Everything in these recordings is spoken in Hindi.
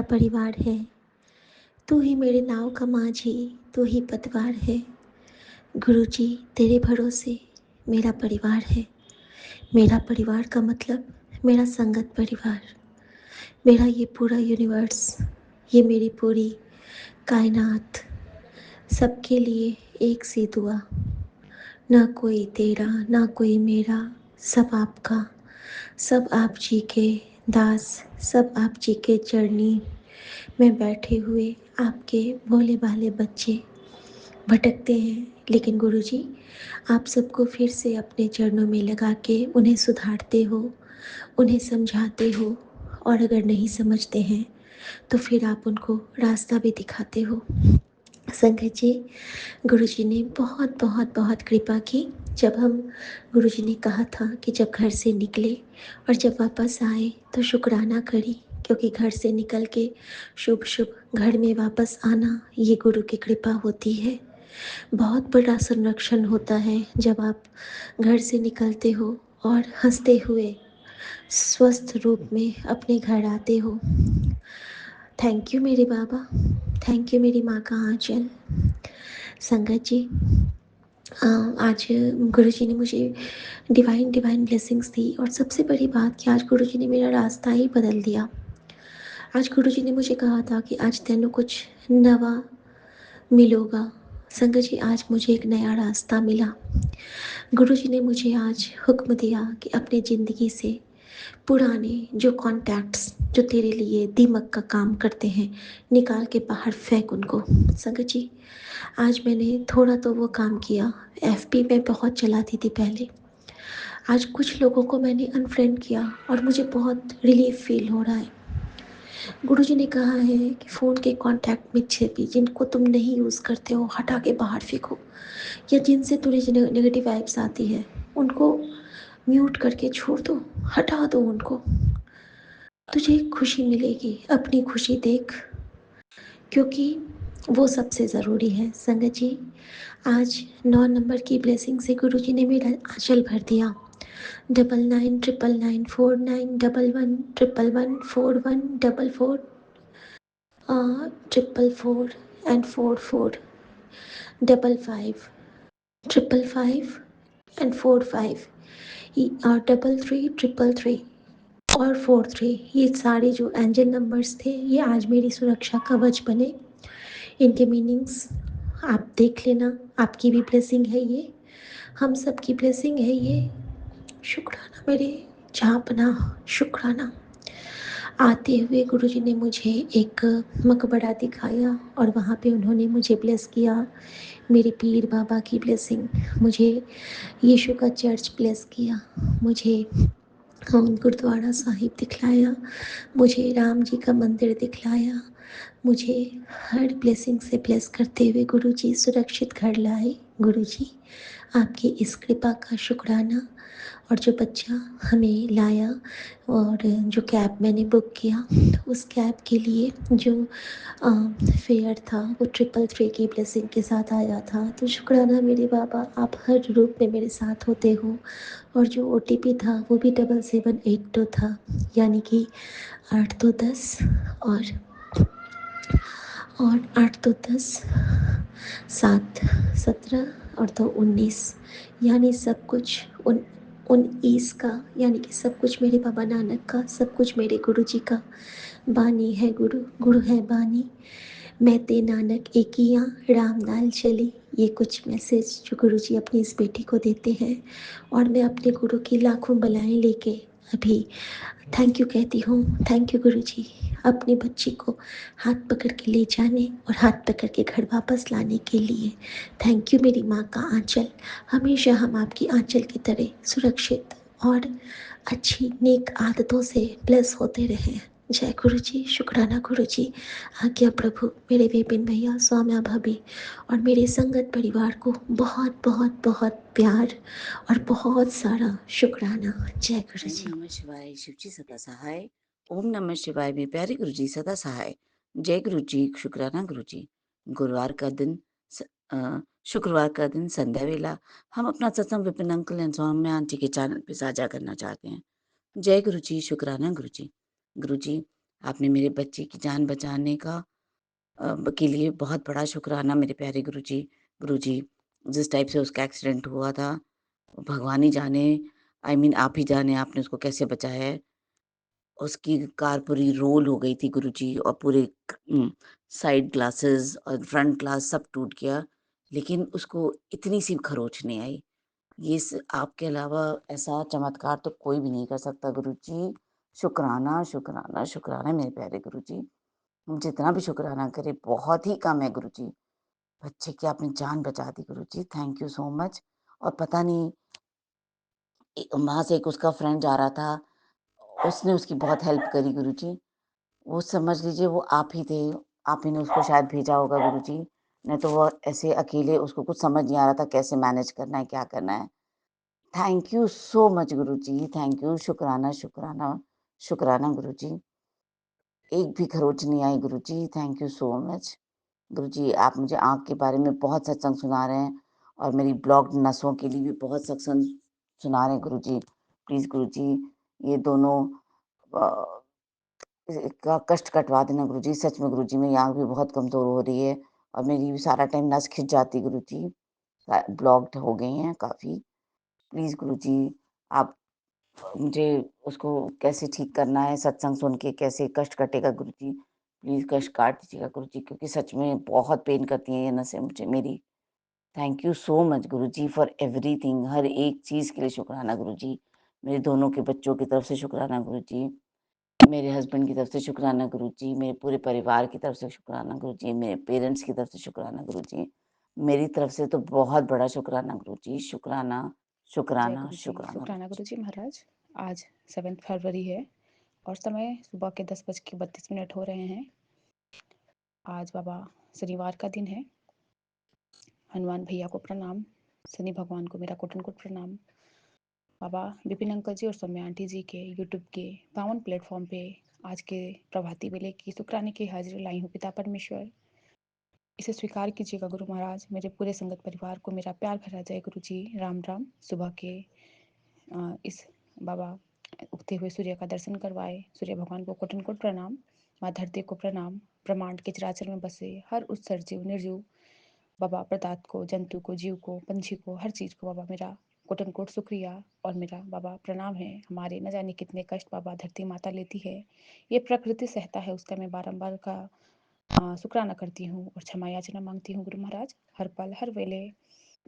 मेरा परिवार है। तू ही मेरे नाव का माझी, तू ही पतवार है। गुरुजी तेरे भरोसे मेरा परिवार है। मेरा परिवार का मतलब मेरा संगत परिवार, मेरा ये पूरा यूनिवर्स, ये मेरी पूरी कायनात, सबके लिए एक सी दुआ। ना कोई तेरा ना कोई मेरा, सब आपका, सब आप जी के दास, सब आप जी के चरनी में बैठे हुए आपके भोले भाले बच्चे भटकते हैं। लेकिन गुरुजी आप सबको फिर से अपने चरणों में लगा के उन्हें सुधारते हो, उन्हें समझाते हो, और अगर नहीं समझते हैं तो फिर आप उनको रास्ता भी दिखाते हो। संगत जी, गुरुजी ने बहुत बहुत बहुत कृपा की। जब हम गुरुजी ने कहा था कि जब घर से निकले और जब वापस आए तो शुक्राना करी, क्योंकि घर से निकल के शुभ शुभ घर में वापस आना ये गुरु की कृपा होती है। बहुत बड़ा संरक्षण होता है जब आप घर से निकलते हो और हंसते हुए स्वस्थ रूप में अपने घर आते हो। थैंक यू मेरे बाबा, थैंक यू मेरी माँ का आंचल। संगत जी, आज गुरुजी ने मुझे डिवाइन डिवाइन ब्लेसिंग्स दी, और सबसे बड़ी बात कि आज गुरुजी ने मेरा रास्ता ही बदल दिया। आज गुरुजी ने मुझे कहा था कि आज तेनों कुछ नवा मिलेगा। संगत जी, आज मुझे एक नया रास्ता मिला। गुरुजी ने मुझे आज हुक्म दिया कि अपने ज़िंदगी से पुराने जो कॉन्टैक्ट्स जो तेरे लिए दीमक का काम करते हैं, निकाल के बाहर फेंक उनको। संगत जी, आज मैंने थोड़ा तो वो काम किया। एफबी में बहुत चलाती थी पहले। आज कुछ लोगों को मैंने अनफ्रेंड किया और मुझे बहुत रिलीफ फील हो रहा है। गुरुजी ने कहा है कि फ़ोन के कॉन्टैक्ट में से भी जिनको तुम नहीं यूज़ करते हो हटा के बाहर फेंको, या जिनसे थोड़ी नेगेटिव वाइब्स आती है उनको म्यूट करके छोड़ दो, हटा दो उनको। तुझे खुशी मिलेगी, अपनी खुशी देख, क्योंकि वो सबसे ज़रूरी है। संगत जी, आज 9 नंबर की ब्लेसिंग से गुरुजी ने मेरा आंचल भर दिया। 999949111141 444 एंड 44 55 एंड 45 3333 और 43, ये सारे जो एंजल नंबर्स थे ये आज मेरी सुरक्षा कवच बने। इनके मीनिंग्स आप देख लेना, आपकी भी ब्लेसिंग है ये, हम सब की ब्लेसिंग है ये। शुक्राना मेरे जहाँपनाह, शुक्राना। आते हुए गुरुजी ने मुझे एक मकबरा दिखाया और वहाँ पे उन्होंने मुझे ब्लेस किया। मेरे पीर बाबा की ब्लेसिंग, मुझे यीशु का चर्च ब्लेस किया, मुझे गुरुद्वारा साहिब दिखलाया, मुझे राम जी का मंदिर दिखलाया, मुझे हर ब्लेसिंग से ब्लेस करते हुए गुरुजी सुरक्षित घर लाए। गुरुजी आपकी इस कृपा का शुक्राना। और जो बच्चा हमें लाया और जो कैब मैंने बुक किया, उस कैब के लिए जो फेयर था वो 333 की ब्लेसिंग के साथ आया था। तो शुक्राना मेरे बाबा, आप हर रूप में मेरे साथ होते हो। और जो OTP था वो भी 7782 था, यानी कि 8 तो 10 और 8 तो 10, 7 17 और 2 19, यानी सब कुछ 19 का, यानी कि सब कुछ मेरे बाबा नानक का, सब कुछ मेरे गुरु जी का। बानी है गुरु, गुरु है बानी, मैं ते नानक एकियाँ राम नाल चली। ये कुछ मैसेज जो गुरु जी अपनी इस बेटी को देते हैं, और मैं अपने गुरु की लाखों बलाएं लेके अभी थैंक यू कहती हूँ। थैंक यू गुरुजी, अपनी बच्ची को हाथ पकड़ के ले जाने और हाथ पकड़ के घर वापस लाने के लिए। थैंक यू मेरी माँ का आंचल, हमेशा हम आपकी आंचल की तरह सुरक्षित और अच्छी नेक आदतों से ब्लेस होते रहें। जय गुरुजी, शुक्राना गुरुजी। आज्ञा प्रभु, मेरे विपिन भैया, सौम्या भाभी और मेरे संगत परिवार को बहुत बहुत बहुत प्यार और बहुत सारा शुक्राना। जय गुरुजी। ओम नमः शिवाय। शिवजी सदा सहाय। ओम नमः शिवाय में प्यारे गुरु जी सदा सहाय। जय गुरु जी, शुक्राना गुरु जी। गुरुवार का दिन शुक्रवार का दिन संध्या वेला हम अपना सत्संग Vipin uncle and Saumya aunty के चैनल पे साझा करना चाहते हैं। जय गुरु जी, शुक्राना गुरु जी। गुरु जी, आपने मेरे बच्चे की जान बचाने का के लिए बहुत बड़ा शुक्राना मेरे प्यारे गुरुजी। गुरुजी, जिस टाइप से उसका एक्सीडेंट हुआ था, भगवान ही जाने, आई मीन आप ही जाने आपने उसको कैसे बचाया है। उसकी कार पूरी रोल हो गई थी गुरुजी और पूरे साइड ग्लासेस और फ्रंट ग्लास सब टूट गया, लेकिन उसको इतनी-सी खरोंच नहीं आई। ये आपके अलावा ऐसा चमत्कार तो कोई भी नहीं कर सकता गुरुजी। शुक्राना, शुक्राना, शुक्राना मेरे प्यारे गुरुजी। हम जितना भी शुक्राना करें बहुत ही कम है गुरुजी। बच्चे की आपने जान बचा दी गुरुजी, थैंक यू सो मच। और पता नहीं वहाँ से एक उसका फ्रेंड जा रहा था, उसने उसकी बहुत हेल्प करी गुरुजी। वो समझ लीजिए वो आप ही थे, आप ही ने उसको शायद भेजा होगा गुरुजी, नहीं तो वो ऐसे अकेले उसको कुछ समझ नहीं आ रहा था कैसे मैनेज करना है, क्या करना है। Thank you so much Guruji, thank you, शुक्राना, शुक्राना, शुक्राना गुरुजी। एक भी खरोच नहीं आई गुरुजी, थैंक यू सो मच। गुरुजी आप मुझे आँख के बारे में बहुत सत्संग सुना रहे हैं और मेरी ब्लॉक्ड नसों के लिए भी बहुत सत्संग सुना रहे हैं गुरुजी। प्लीज़ गुरुजी ये दोनों अ, का कष्ट कटवा देना गुरुजी। सच में गुरुजी मेरी आँख भी बहुत कमज़ोर हो रही है और मेरी भी सारा टाइम नस खिंच जाती गुरुजी। ब्लॉक्ड हो गई हैं काफ़ी। प्लीज़ गुरुजी आप मुझे उसको कैसे ठीक करना है, सत्संग सुन के कैसे कष्ट कटेगा गुरुजी, प्लीज़ कष्ट काट दीजिएगा गुरुजी क्योंकि सच में बहुत पेन करती हैं ये नसें मुझे मेरी। Thank you so much guruji for everything, हर एक चीज़ के लिए शुक्राना गुरुजी। मेरे दोनों के बच्चों की तरफ से शुक्राना गुरुजी, मेरे हस्बैंड की तरफ से शुक्राना गुरुजी, मेरे पूरे परिवार की तरफ से शुक्राना गुरुजी, मेरे पेरेंट्स की तरफ से शुक्राना गुरुजी। मेरी तरफ से तो बहुत बड़ा शुक्राना गुरुजी, शुक्राना, जय शुक्राना, गुरु जी, शुक्राना शुक्राना गुरुजी। गुरु जी महाराज। आज 7 फरवरी है और समय सुबह के 10:32 हो रहे हैं। आज बाबा शनिवार का दिन है। हनुमान भैया को प्रणाम, शनि भगवान को मेरा कोटन प्रणाम। बाबा विपिन अंकल जी और सौम्या आंटी जी के यूट्यूब के पावन प्लेटफॉर्म पे आज के प्रभाती बेले की शुक्राने की हाजिरी लाई हूँ पिता परमेश्वर। इसे स्वीकार कीजिएगा गुरु महाराज। मेरे पूरे संगत परिवार को मेरा प्यार भरा जय गुरु जी। राम राम। सुबह के इस बाबा उगते हुए सूर्य का दर्शन करवाए। सूर्य भगवान को कोटन कोट प्रणाम। माँ धरती को प्रणाम। ब्रह्मांड के चराचर में बसे हर उस सरजीव निर्जीव बाबा पदार्थ को, जंतु को, जीव को, पंछी को, हर चीज को बाबा मेरा कोटन कोट शुक्रिया और मेरा बाबा प्रणाम है। हमारे न जाने कितने कष्ट बाबा धरती माता लेती है, ये प्रकृति सहता है, उसका मैं बारंबार का शुक्राना करती हूँ और क्षमा याचना मांगती हूँ गुरु महाराज। हर पल हर वेले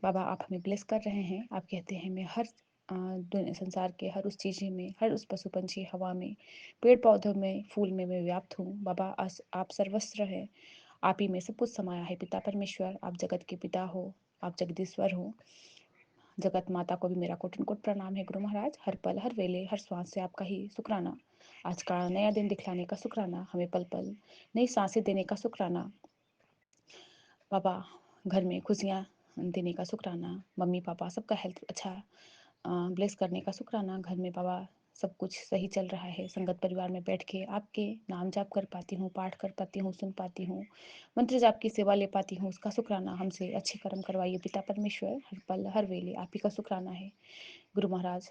बाबा आप हमें ब्लेस कर रहे हैं। आप कहते हैं मैं हर संसार के हर उस चीज़ में, हर उस पशु पंछी, हवा में, पेड़ पौधों में, फूल में मैं व्याप्त हूँ। बाबा आप सर्वस्त्र है, आप ही में सब कुछ समाया है पिता परमेश्वर। आप जगत के पिता हो, आप जगदीश्वर हो। जगत माता को भी मेरा कोटन कोट प्रणाम है गुरु महाराज। हर पल हर वेले हर श्वास से आपका ही शुक्राना। आज का नया दिन दिखलाने का शुक्राना, हमें पल पल नई सांसें देने का शुक्राना। बाबा घर में खुशियाँ देने का शुक्राना। मम्मी पापा सबका हेल्थ अच्छा ब्लेस करने का शुक्राना। घर में बाबा सब कुछ सही चल रहा है। संगत परिवार में बैठ के आपके नाम जाप कर पाती हूँ, पाठ कर पाती हूँ, सुन पाती हूँ, मंत्र जाप की सेवा ले पाती हूँ, उसका शुक्राना। हमसे अच्छे कर्म करवाइए पिता परमेश्वर। हर पल हर वेले आप ही का शुक्राना है गुरु महाराज।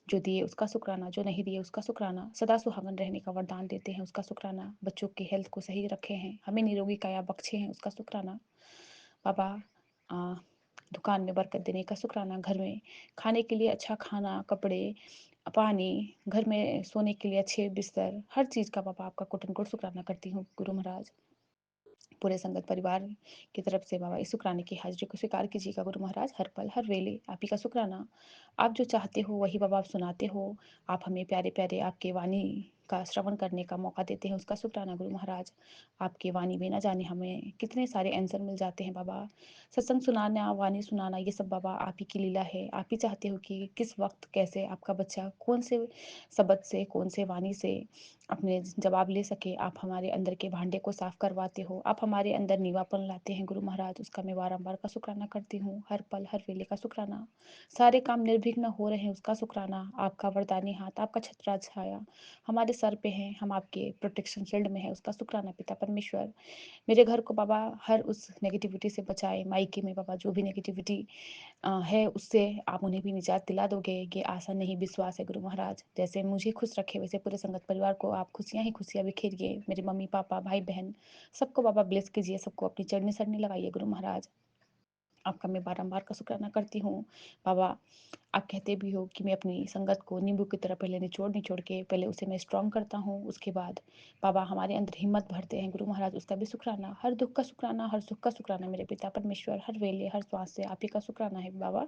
जो दिए उसका शुक्राना, जो नहीं दिए उसका शुक्राना। सदा सुहागन रहने का वरदान देते हैं उसका शुक्राना। बच्चों के हेल्थ को सही रखे हैं, हमें निरोगी काया बख्शे हैं उसका शुक्राना। बाबा आ, दुकान में बरकत देने का शुक्राना। घर में खाने के लिए अच्छा खाना, कपड़े, पानी, घर में सोने के लिए अच्छे बिस्तर, हर चीज़ का बाबा आपका कोटन कोट शुक्राना करती हूँ गुरु महाराज। पूरे संगत परिवार की तरफ से बाबा इस शुक्राने की हाजिरी को स्वीकार कीजिएगा गुरु महाराज। हर पल हर वेले आप ही का शुक्राना। आप जो चाहते हो वही बाबा आप सुनाते हो। आप हमें प्यारे प्यारे आपके वाणी का श्रवण करने का मौका देते हैं, उसका शुक्राना गुरु महाराज। आपके वाणी में ना जाने हमें कितने सारे आंसर मिल जाते हैं बाबा। सत्संग सुनाना, वाणी सुनाना, ये सब बाबा आप ही की लीला है। आप ही चाहते हो कि किस वक्त कैसे आपका बच्चा कौन से शब्द से, कौन से वाणी से अपने जवाब ले सके। आप हमारे अंदर के भांडे को साफ करवाते हो, आप हमारे अंदर नीवापन लाते हैं गुरु महाराज। उसका मैं बारंबार का शुक्राना करती हूँ। हर पल हर वेले का शुक्राना। सारे काम निर्विघ्न हो रहे हैं उसका शुक्राना। आपका वरदानी हाथ, आपका छत्रा छाया हमारे सर पे हैं, हम आपके प्रोटेक्शन शील्ड में हैं, उसका शुक्राना पिता परमेश्वर। मेरे घर को बाबा हर उस नेगेटिविटी से बचाए, मायके में बाबा जो भी नेगेटिविटी है उससे आप उन्हें भी निजात दिला दोगे, ये आशा नहीं विश्वास है गुरु महाराज। जैसे मुझे खुश रखे वैसे पूरे संगत परिवार को आप खुशियाँ ही खुशियाँ बिखेरिए। मेरे मम्मी पापा भाई बहन सबको बाबा ब्लेस कीजिए, सबको अपनी चरनी सरनी लगाइए गुरु महाराज। आपका मैं बारंबार का शुक्राना करती हूँ बाबा। आप कहते भी हो कि मैं अपनी संगत को नींबू की तरह पहले निचोड़ निचोड़ के पहले उसे मैं स्ट्रॉन्ग करता हूँ, उसके बाद बाबा हमारे अंदर हिम्मत भरते हैं गुरु महाराज। उसका भी शुक्राना, हर दुख का शुक्राना, हर सुख का शुक्राना मेरे पिता परमेश्वर। हर वेले हर श्वास से आप ही का शुक्राना है बाबा।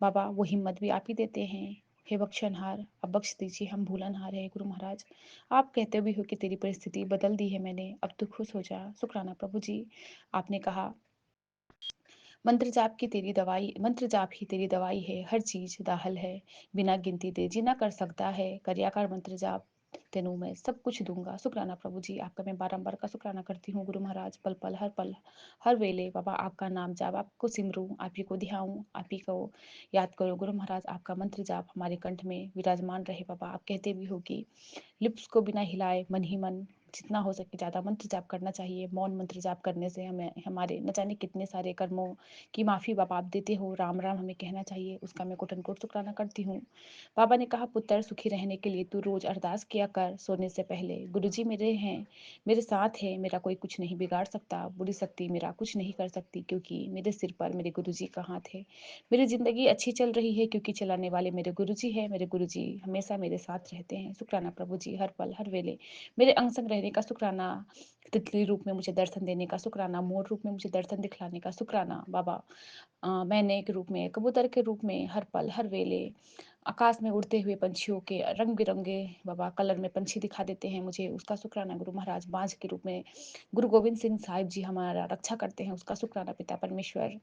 बाबा वो हिम्मत भी आप ही देते हैं। हे बख्शनहार, अब बख्श दीजिए, हम भूलनहार है गुरु महाराज। आप कहते भी हो कि तेरी परिस्थिति बदल दी है मैंने, अब तू खुश हो जा। शुक्राना प्रभु जी। आपने कहा मंत्र जाप की तेरी दवाई, मंत्र जाप ही तेरी दवाई है, हर चीज दाहल है, बिना गिनती दे जीना कर सकता है, कर्याकार मंत्र जाप तेनू मैं सब कुछ दूंगा। शुक्राना प्रभु जी, आपका मैं बारंबार का शुक्राना करती हूँ गुरु महाराज। पल हर वेले बाबा आपका नाम जाप, आपको सिमरूं, आप ही को ध्याऊं, आप ही को याद करो गुरु महाराज। आपका मंत्र जाप हमारे कंठ में विराजमान रहे बाबा। आप कहते भी हो कि लिप्स को बिना हिलाए मन ही मन जितना हो सके ज़्यादा मंत्र जाप करना चाहिए। मौन मंत्र जाप करने से हमें हमारे न जाने कितने सारे कर्मों की माफ़ी बाबा आप देते हो। राम राम हमें कहना चाहिए, उसका मैं कोटन कोट शुक्राना करती हूँ। बाबा ने कहा पुत्र सुखी रहने के लिए तू रोज अरदास किया कर सोने से पहले। गुरुजी मेरे हैं, मेरे साथ है, मेरा कोई कुछ नहीं बिगाड़ सकता, बुरी शक्ति मेरा कुछ नहीं कर सकती, क्योंकि मेरे सिर पर मेरे गुरुजी का हाथ है। मेरी जिंदगी अच्छी चल रही है क्योंकि चलाने वाले मेरे गुरुजी है। मेरे गुरुजी हमेशा मेरे साथ रहते हैं। शुक्राना प्रभु जी, हर पल हर वेले मेरे अंग संग रहने का शुक्राना। तितली रूप में मुझे दर्शन देने का शुक्राना, मोर रूप में मुझे दर्शन दिखलाने का शुक्राना बाबा। मैने के रूप में, कबूतर के रूप में, हर पल हर वेले आकाश में उड़ते हुए पंछियों के रंग बिरंगे बाबा कलर में पंछी दिखा देते हैं मुझे, उसका शुक्राना गुरु महाराज। बाज के रूप में गुरु गोविंद सिंह साहिब जी हमारा रक्षा करते हैं, उसका शुक्राना पिता परमेश्वर।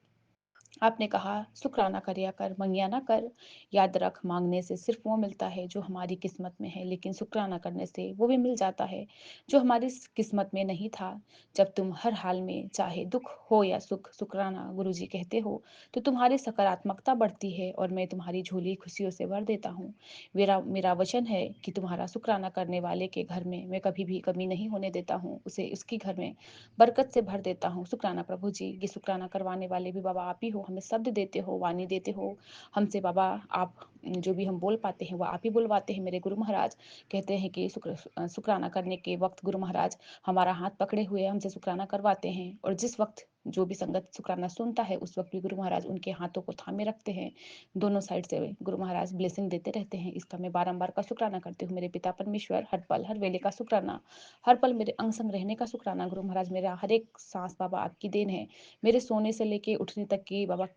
आपने कहा शुक्राना करिया कर मंगिया ना कर। याद रख मांगने से सिर्फ वो मिलता है जो हमारी किस्मत में है, लेकिन शुक्राना करने से वो भी मिल जाता है जो हमारी किस्मत में नहीं था। जब तुम हर हाल में चाहे दुख हो या सुख शुक्राना गुरुजी कहते हो तो तुम्हारी सकारात्मकता बढ़ती है और मैं तुम्हारी झोली खुशियों से भर देता हूँ। मेरा मेरा वचन है कि तुम्हारा शुक्राना करने वाले के घर में मैं कभी भी कमी नहीं होने देता हूँ, उसे उसकी घर में बरकत से भर देता हूँ। शुक्राना प्रभु जी। ये शुक्राना करवाने वाले भी बाबा आप ही हो, हमें शब्द देते हो, वाणी देते हो हमसे बाबा। आप जो भी हम बोल पाते हैं वो आप ही बुलवाते हैं मेरे गुरु महाराज। कहते हैं कि शुक्राना करने के वक्त गुरु महाराज हमारा हाथ पकड़े हुए हमसे शुक्राना करवाते हैं, और जिस वक्त जो भी संगत शुक्राना सुनता है उस वक्त भी गुरु महाराज उनके हाथों को थामे रखते हैं, दोनों साइड से गुरु महाराज ब्लेसिंग देते रहते हैं। इसका मैं बारंबार का शुक्राना करती हूँ मेरे पिता परमेश्वर। हर पल हर वेले का शुक्राना, हर पल मेरे अंग संग रहने का शुक्राना गुरु महाराज। मेरा हर एक सांस बाबा आपकी देन है, मेरे सोने से लेके उठने तक की बाबा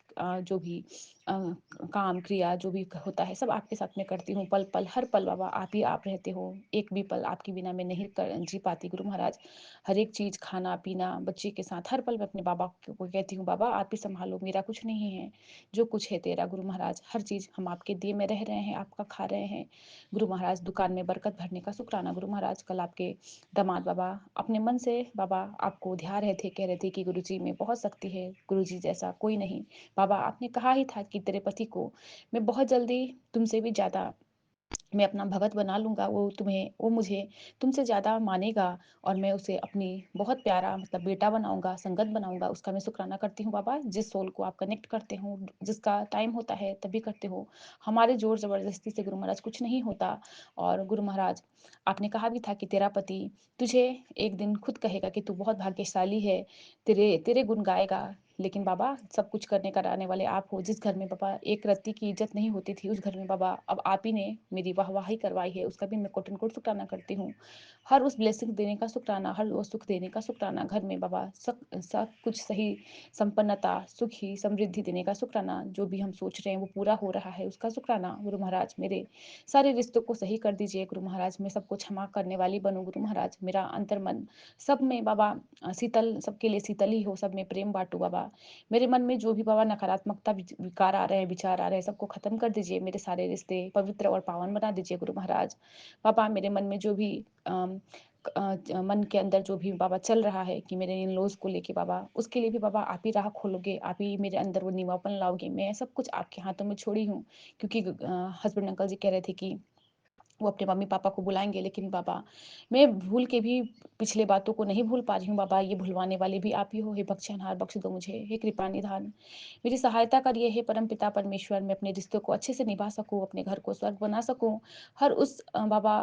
जो भी काम क्रिया जो भी होता है सब आपके साथ में करती हूँ। पल पल हर पल बाबा आप ही आप रहते हो, एक भी पल आपके बिना मैं नहीं जी पाती गुरु महाराज। हर एक चीज खाना पीना बच्चे के साथ हर पल मैं अपने बाबा को कहती हूँ बाबा आप ही संभालो, मेरा कुछ नहीं है, जो कुछ है तेरा गुरु महाराज। हर चीज हम आपके दिए में रह रहे हैं, आपका खा रहे हैं गुरु महाराज। दुकान में बरकत भरने का शुक्राना गुरु महाराज। कल आपके दामाद बाबा अपने मन से बाबा आपको ध्या रहे थे, कह रहे थे कि गुरुजी में बहुत शक्ति है, गुरुजी जैसा कोई नहीं। बाबा आपने कहा ही था कि तेरे पति को मैं बहुत जल्दी तुमसे भी ज्यादा मैं अपना भगत बना लूंगा, वो मुझे तुमसे ज़्यादा मानेगा और मैं उसे अपनी बहुत प्यारा मतलब बेटा बनाऊंगा, संगत बनाऊंगा। उसका मैं शुक्राना करती हूँ बाबा। जिस सोल को आप कनेक्ट करते हो, जिसका टाइम होता है तभी करते हो, हमारे जोर ज़बरदस्ती से गुरु महाराज कुछ नहीं होता। और गुरु महाराज आपने कहा भी था कि तेरा पति तुझे एक दिन खुद कहेगा कि तू बहुत भाग्यशाली है, तेरे तेरे गुण गाएगा। लेकिन बाबा सब कुछ करने कराने वाले आप हो। जिस घर में बाबा एक रत्ती की इज्जत नहीं होती थी उस घर में बाबा अब आप ही ने मेरी वाहवाही करवाई है, उसका भी मैं कोटन कोट शुक्राना करती हूँ। हर उस ब्लेसिंग देने का शुक्राना, हर वो सुख देने का शुक्राना, घर में बाबा सब सब कुछ सही संपन्नता सुखी समृद्धि देने का शुक्राना। जो भी हम सोच रहे हैं वो पूरा हो रहा है उसका शुक्राना गुरु महाराज। मेरे सारे रिश्तों को सही कर दीजिए गुरु महाराज, मैं सबको क्षमा करने वाली बनूं गुरु महाराज। मेरा अंतर मन सब में बाबा शीतल, सबके लिए शीतल ही हो, सब में प्रेम बांटू बाबा। मेरे मन में जो भी बाबा नकारात्मकता विकार आ रहे हैं, विचार आ रहे हैं, सबको खत्म कर दीजिए। मेरे सारे रिश्ते पवित्र और पावन बना दीजिए गुरु महाराज। बाबा मेरे मन में जो भी मन के अंदर जो भी बाबा चल रहा है कि मेरे इन लॉज को लेके बाबा, उसके लिए भी बाबा आप ही राह खोलोगे, आप ही मेरे अंदर वो निवापन लाओगे। मैं सब कुछ आपके हाथों में छोड़ी हूँ, क्योंकि हस्बैंड अंकल जी कह रहे थे कि वो अपने मम्मी-पापा को बुलाएँगे, लेकिन बाबा मैं भूल के भी पिछले बातों को नहीं भूल पा रही हूँ बाबा, ये भुलवाने वाले भी आप ही हो। हे बख्शनहार बख्श दो मुझे, हे कृपा निधान। मेरी सहायता करिए हे परमपिता परमेश्वर, मैं अपने रिश्तों को अच्छे से निभा सकूँ, अपने घर को स्वर्ग बना सकूँ। हर उस बाबा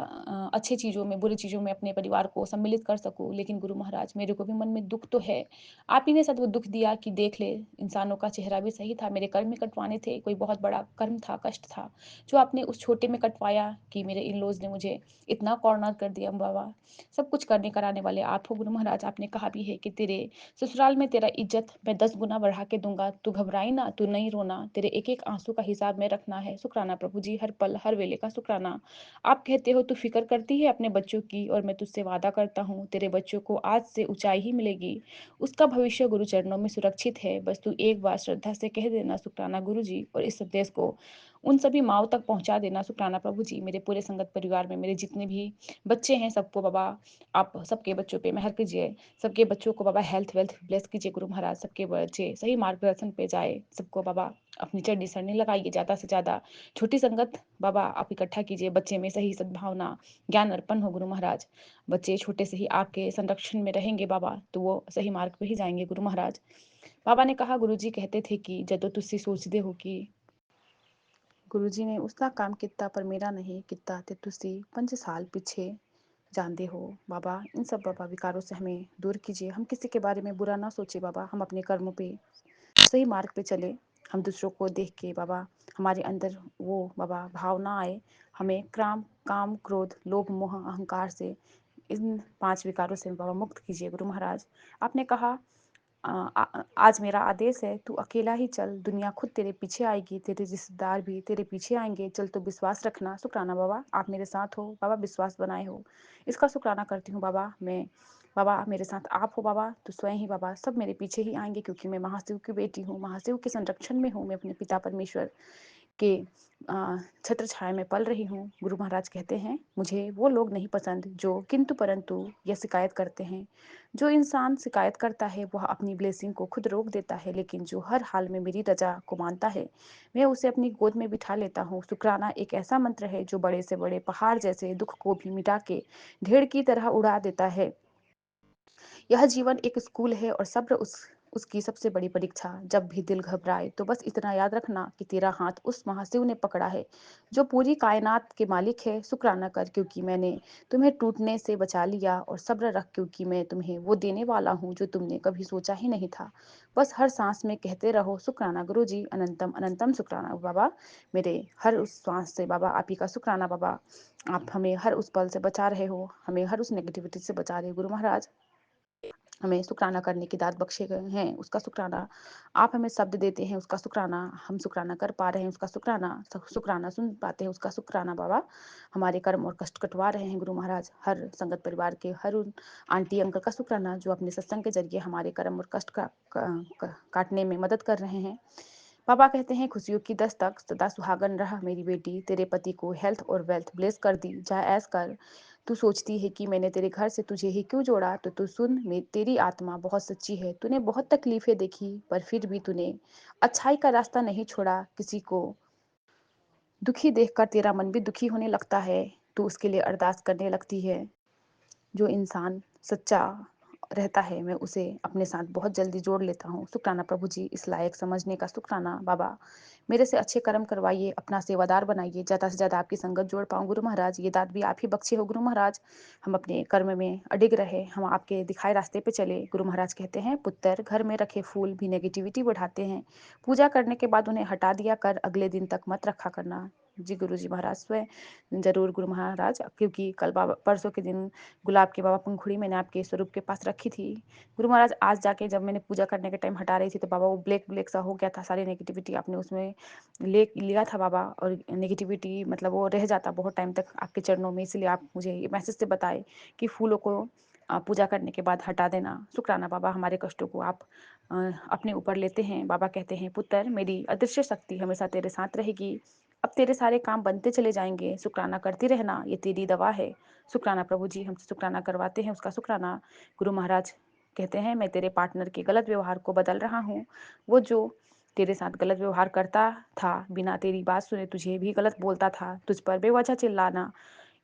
अच्छी चीज़ों में, बुरी चीज़ों में अपने परिवार को सम्मिलित कर सकूँ। लेकिन गुरु महाराज मेरे को भी मन में दुःख तो है। आप ही ने सद वो दुःख दिया कि देख ले, इंसानों का चेहरा भी सही था, मेरे कर्म ही कटवाने थे, कोई बहुत बड़ा कर्म था, कष्ट था। जो आपने उस छोटे में कटवाया कि मेरे इन-लॉज़ ने मुझे इतना कॉर्नर कर दिया बाबा। सब कुछ करने कराने वाले आप हो गुरु महाराज। आपने कहा भी है कि तेरे ससुराल में तेरा इज़्ज़त मैं 10 गुना बढ़ा के दूँगा। तू घबराई ना, तू नहीं रोना, तेरे एक-एक आँसू का हिसाब मैं रखना है। शुक्राना प्रभु जी, हर पल, हर वेले का शुक्राना। आप कहते हो तू फ़िक्र करती है अपने बच्चों की, और मैं तुझसे वादा करता हूँ तेरे बच्चों को आज से ऊँचाई ही मिलेगी। उसका भविष्य गुरु चरणों में सुरक्षित है। बस तू एक बार श्रद्धा से कह देना शुक्राना गुरु जी, और इस संदेश को उन सभी माँओं तक पहुँचा देना शुक्राना प्रभु जी। मेरे पूरे संगत परिवार में मेरे जितने भी बच्चे हैं, सबको बाबा आप सबके बच्चों पे मेहर कीजिए। सबके बच्चों को बाबा हेल्थ वेल्थ ब्लेस कीजिए गुरु महाराज। सबके बच्चे सही मार्गदर्शन पे जाए। सबको बाबा अपनी चढ़नी सरनी लगाइए ज़्यादा से ज़्यादा। छोटी संगत बाबा आप इकट्ठा कीजिए। बच्चे में सही सद्भावना, ज्ञान अर्पण हो गुरु महाराज। बच्चे छोटे से ही आपके संरक्षण में रहेंगे बाबा, तो वो सही मार्ग पे ही जाएँगे गुरु महाराज। बाबा ने कहा, गुरुजी कहते थे कि जदों तुसी सोचदे हो कि गुरुजी ने उसका काम किता पर मेरा नहीं किता, ते तुसी 5 साल पीछे जानते हो। बाबा इन सब बाबा विकारों से हमें दूर कीजिए। हम किसी के बारे में बुरा ना सोचे बाबा, हम अपने कर्मों पे सही मार्ग पे चले। हम दूसरों को देख के बाबा हमारे अंदर वो बाबा भाव ना आए। हमें काम क्रोध लोभ मोह अहंकार से, इन 5 विकारों से बाबा मुक्त कीजिए गुरु महाराज। आपने कहा आज मेरा आदेश है, तू अकेला ही चल, दुनिया खुद तेरे पीछे आएगी, तेरे रिश्तेदार भी तेरे पीछे आएंगे, चल तो विश्वास रखना। शुक्राना बाबा, आप मेरे साथ हो बाबा, विश्वास बनाए हो, इसका शुक्राना करती हूँ बाबा मैं। बाबा मेरे साथ आप हो बाबा, तो स्वयं ही बाबा सब मेरे पीछे ही आएंगे, क्योंकि मैं महाशिव की बेटी हूँ, महाशिव के संरक्षण में हूँ, मैं अपने पिता परमेश्वर के छत्र छाया में पल रही हूँ। गुरु महाराज कहते हैं, मुझे वो लोग नहीं पसंद जो किंतु परंतु या शिकायत करते हैं। जो इंसान शिकायत करता है वह अपनी ब्लेसिंग को खुद रोक देता है, लेकिन जो हर हाल में मेरी रजा को मानता है, मैं उसे अपनी गोद में बिठा लेता हूँ। शुक्राना एक ऐसा मंत्र है जो बड़े से बड़े पहाड़ जैसे दुख को भी मिटा के ढेर की तरह उड़ा देता है। यह जीवन एक स्कूल है और सब्र उसकी सबसे बड़ी परीक्षा। जब भी दिल घबराए तो बस इतना याद रखना कि तेरा हाथ उस महाशिव ने पकड़ा है जो पूरी कायनात के मालिक है। शुक्राना कर क्योंकि मैंने तुम्हें टूटने से बचा लिया, और सब्र रख क्योंकि मैं तुम्हें वो देने वाला हूँ जो तुमने कभी सोचा ही नहीं था। बस हर सांस में कहते रहो शुक्राना गुरु जी, अनंतम अनंतम शुक्राना बाबा। मेरे हर उस सांस से बाबा आप ही का शुक्राना बाबा। आप हमें हर उस पल से बचा रहे हो, हमें हर उस नेगेटिविटी से बचा रहे हो गुरु महाराज। हमें शुक्राना करने की दात बख्शे गए हैं, उसका शुक्राना। आप हमें शब्द देते हैं, उसका शुक्राना। हम शुक्राना कर पा रहे हैं, उसका शुक्राना। शुक्राना सुन पाते हैं, उसका शुक्राना बाबा। हमारे कर्म और कष्ट कटवा रहे हैं गुरु महाराज। हर संगत परिवार के हर उन आंटी अंकल का शुक्राना जो अपने सत्संग के जरिए हमारे कर्म और कष्ट काटने में मदद कर रहे हैं। पापा कहते हैं, खुशियों की दस्तक सदा सुहागन रहा मेरी बेटी, तेरे पति को हेल्थ और वेल्थ ब्लेस कर दी जा ऐस कर। तू सोचती है कि मैंने तेरे घर से तुझे ही क्यों जोड़ा, तो तू सुन, तेरी आत्मा बहुत सच्ची है। तूने बहुत तकलीफें देखी पर फिर भी तूने अच्छाई का रास्ता नहीं छोड़ा। किसी को दुखी देखकर तेरा मन भी दुखी होने लगता है, तू उसके लिए अरदास करने लगती है। जो इंसान सच्चा रहता है मैं उसे अपने साथ बहुत जल्दी जोड़ लेता हूँ। शुक्राना प्रभु जी, इस लायक समझने का शुक्राना बाबा। मेरे से अच्छे कर्म करवाइए, अपना सेवादार बनाइए, ज़्यादा से ज़्यादा आपकी संगत जोड़ पाऊँ गुरु महाराज। ये दात भी आप ही बख्शे हो गुरु महाराज। हम अपने कर्म में अडिग रहे, हम आपके दिखाए रास्ते पे चले। गुरु महाराज कहते हैं, पुत्र घर में रखे फूल भी नेगेटिविटी बढ़ाते हैं, पूजा करने के बाद उन्हें हटा दिया कर, अगले दिन तक मत रखा करना। जी गुरु जी महाराज स्वयं जरूर गुरु महाराज, क्योंकि कल बाबा परसों के दिन गुलाब के बाबा पंखुड़ी मैंने आपके स्वरूप के पास रखी थी गुरु महाराज। आज जाके जब मैंने पूजा करने के टाइम हटा रही थी तो बाबा वो ब्लैक ब्लैक सा हो गया था, सारी नेगेटिविटी आपने उसमें ले लिया था बाबा, और नेगेटिविटी मतलब वो रह जाता बहुत टाइम तक आपके चरणों में। इसलिए आप मुझे ये मैसेज से बताए कि फूलों को पूजा करने के बाद हटा देना। शुक्राना बाबा, हमारे कष्टों को आप अपने ऊपर लेते हैं। बाबा कहते हैं, पुत्र मेरी अदृश्य शक्ति हमेशा तेरे साथ रहेगी, अब तेरे सारे काम बनते चले जाएंगे। शुक्राना करती रहना, ये तेरी दवा है। शुक्राना प्रभु जी, हमसे शुक्राना करवाते हैं, उसका शुक्राना। गुरु महाराज कहते हैं, मैं तेरे पार्टनर के गलत व्यवहार को बदल रहा हूँ। वो जो तेरे साथ गलत व्यवहार करता था, बिना तेरी बात सुने तुझे भी गलत बोलता था, तुझ पर बेवजह चिल्लाना,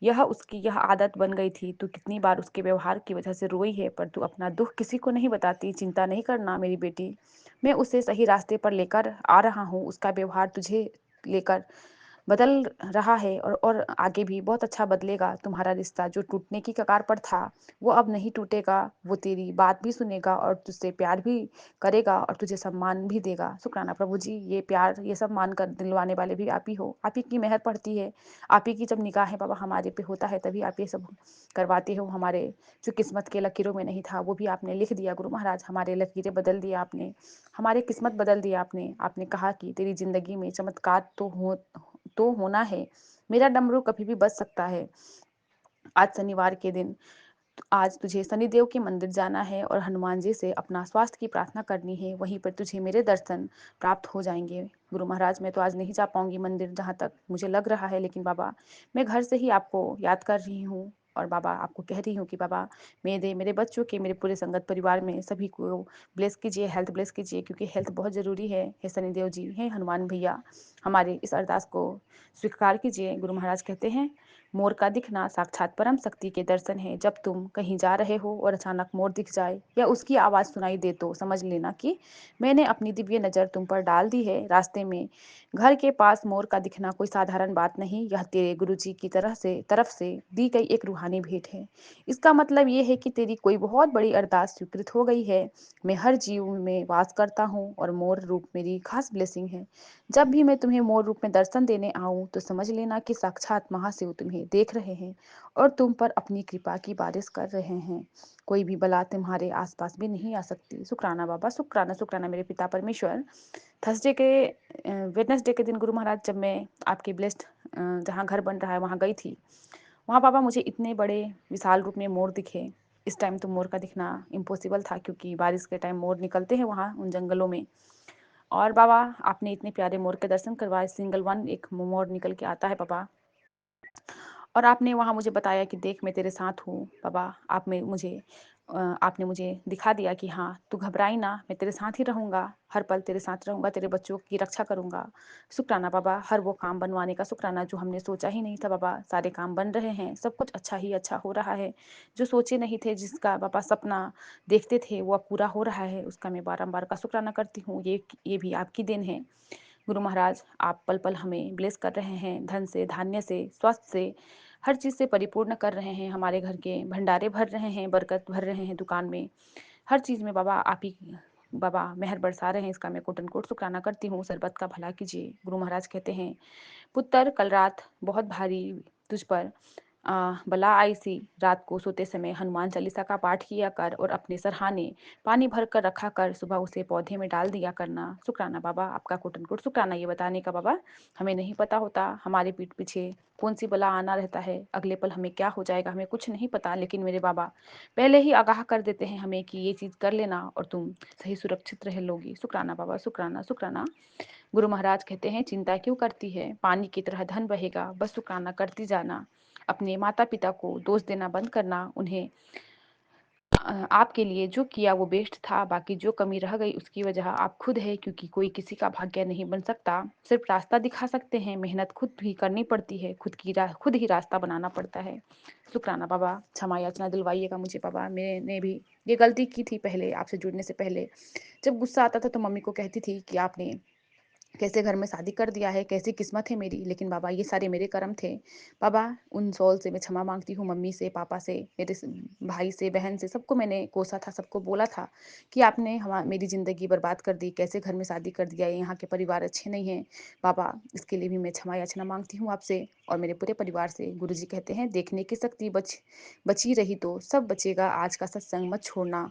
यह उसकी यह आदत बन गई थी। तू कितनी बार उसके व्यवहार की वजह से रोई है, पर तू अपना दुख किसी को नहीं बताती। चिंता नहीं करना मेरी बेटी, मैं उसे सही रास्ते पर लेकर आ रहा हूँ। उसका व्यवहार तुझे लेकर बदल रहा है और आगे भी बहुत अच्छा बदलेगा। तुम्हारा रिश्ता जो टूटने की कगार पर था, वो अब नहीं टूटेगा। वो तेरी बात भी सुनेगा और तुझसे प्यार भी करेगा और तुझे सम्मान भी देगा। शुक्राना प्रभु जी, ये प्यार ये सम्मान कर दिलवाने वाले भी आप ही हो। आप ही की मेहर पड़ती है, आप ही की जब निगाह है बाबा हमारे पे होता है, तभी आप ये सब करवाते हो। हमारे जो किस्मत के लकीरों में नहीं था, वो भी आपने लिख दिया गुरु महाराज। हमारे लकीरें बदल दिया आपने, हमारे किस्मत बदल दिया आपने। आपने कहा कि तेरी जिंदगी में चमत्कार तो होना है, मेरा डमरू कभी भी बज सकता है। आज शनिवार के दिन, आज तुझे शनिदेव के मंदिर जाना है और हनुमान जी से अपना स्वास्थ्य की प्रार्थना करनी है। वहीं पर तुझे मेरे दर्शन प्राप्त हो जाएंगे। गुरु महाराज, मैं तो आज नहीं जा पाऊंगी मंदिर, जहाँ तक मुझे लग रहा है, लेकिन बाबा मैं घर से ही आपको याद कर रही हूँ और बाबा आपको कह रही हूँ कि बाबा मेरे बच्चों के, मेरे पूरे संगत परिवार में सभी को ब्लेस कीजिए, हेल्थ ब्लेस कीजिए, क्योंकि हेल्थ बहुत ज़रूरी है। हे शनिदेव जी, हे हनुमान भैया, हमारे इस अरदास को स्वीकार कीजिए। गुरु महाराज कहते हैं, मोर का दिखना साक्षात परम शक्ति के दर्शन है। जब तुम कहीं जा रहे हो और अचानक मोर दिख जाए या उसकी आवाज़ सुनाई दे, तो समझ लेना कि मैंने अपनी दिव्य नज़र तुम पर डाल दी है। रास्ते में घर के पास मोर का दिखना कोई साधारण बात नहीं, यह तेरे गुरुजी की तरफ से दी गई एक रूहानी भेंट है। इसका मतलब ये है कि तेरी कोई बहुत बड़ी अरदास स्वीकृत हो गई है। मैं हर जीव में वास करता हूँ और मोर रूप मेरी खास ब्लेसिंग है। जब भी मैं तुम्हें मोर रूप में दर्शन देने आऊं, तो समझ लेना कि साक्षात महाशिव तुम्हें देख रहे हैं और तुम पर अपनी कृपा की बारिश कर रहे हैं। कोई भी बला तुम्हारे आसपास भी नहीं आ सकती। शुक्राना बाबा, शुक्राना शुक्राना मेरे पिता परमेश्वर। थर्सडे के वेडनेसडे के दिन गुरु महाराज, जब मैं आपके ब्लेस्ड जहाँ घर बन रहा है वहाँ गई थी, वहाँ बाबा मुझे इतने बड़े विशाल रूप में मोर दिखे। इस टाइम तो मोर का दिखना इम्पॉसिबल था, क्योंकि बारिश के टाइम मोर निकलते हैं वहाँ उन जंगलों में। और बाबा आपने इतने प्यारे मोर के दर्शन करवाए। सिंगल वन एक मोर निकल के आता है बाबा, और आपने वहाँ मुझे बताया कि देख मैं तेरे साथ हूँ। बाबा आपने मुझे दिखा दिया कि हाँ तू घबराई ना, मैं तेरे साथ ही रहूँगा, हर पल तेरे साथ रहूँगा, तेरे बच्चों की रक्षा करूँगा। शुक्राना बाबा, हर वो काम बनवाने का शुक्राना जो हमने सोचा ही नहीं था बाबा। सारे काम बन रहे हैं, सब कुछ अच्छा ही अच्छा हो रहा है। जो सोचे नहीं थे, जिसका बाबा सपना देखते थे, वो अब पूरा हो रहा है। उसका मैं बारम्बार का शुक्राना करती हूँ। ये भी आपकी देन है गुरु महाराज। आप पल पल हमें ब्लेस कर रहे हैं, धन से, धान्य से, स्वास्थ्य से, हर चीज़ से परिपूर्ण कर रहे हैं। हमारे घर के भंडारे भर रहे हैं, बरकत भर रहे हैं दुकान में, हर चीज़ में बाबा आप ही बाबा मेहर बरसा रहे हैं। इसका मैं कोटन कोट शुक्राना करती हूँ। सरबत का भला कीजिए। गुरु महाराज कहते हैं, पुत्र कल रात बहुत भारी तुझ पर बला आई सी। रात को सोते समय हनुमान चालीसा का पाठ किया कर और अपने सरहाने पानी भर कर रखा कर, सुबह उसे पौधे में डाल दिया करना। शुक्राना बाबा, आपका कोटन कोट शुक्राना ये बताने का बाबा। हमें नहीं पता होता हमारे पीठ पीछे कौन सी बला आना रहता है, अगले पल हमें क्या हो जाएगा, हमें कुछ नहीं पता। लेकिन मेरे बाबा पहले ही आगाह कर देते हैं हमें कि ये चीज़ कर लेना और तुम सही सुरक्षित रह लोगी। शुक्राना बाबा, शुक्राना शुक्राना। गुरु महाराज कहते हैं, चिंता क्यों करती है, पानी की तरह धन बहेगा, बस शुक्राना करती जाना। अपने माता पिता को दोष देना बंद करना। उन्हें आपके लिए जो किया वो बेस्ट था, बाकी जो कमी रह गई उसकी वजह आप खुद है, क्योंकि कोई किसी का भाग्य नहीं बन सकता। सिर्फ रास्ता दिखा सकते हैं, मेहनत खुद भी करनी पड़ती है, खुद ही रास्ता बनाना पड़ता है। शुक्राना बाबा, क्षमा याचना दिलवाइएगा मुझे बाबा। मैंने भी ये गलती की थी पहले, आपसे जुड़ने से पहले। जब गुस्सा आता था तो मम्मी को कहती थी कि आपने कैसे घर में शादी कर दिया है, कैसी किस्मत है मेरी। लेकिन बाबा ये सारे मेरे कर्म थे। बाबा उन सोल से मैं क्षमा मांगती हूँ, मम्मी से, पापा से, मेरे भाई से, बहन से, सबको मैंने कोसा था, सबको बोला था कि आपने मेरी ज़िंदगी बर्बाद कर दी, कैसे घर में शादी कर दिया, यहाँ के परिवार अच्छे नहीं हैं। बाबा इसके लिए भी मैं क्षमा याचना मांगती हूँ आपसे और मेरे पूरे परिवार से। गुरु जी कहते हैं, देखने की शक्ति बची रही तो सब बचेगा। आज का सत्संग मत छोड़ना,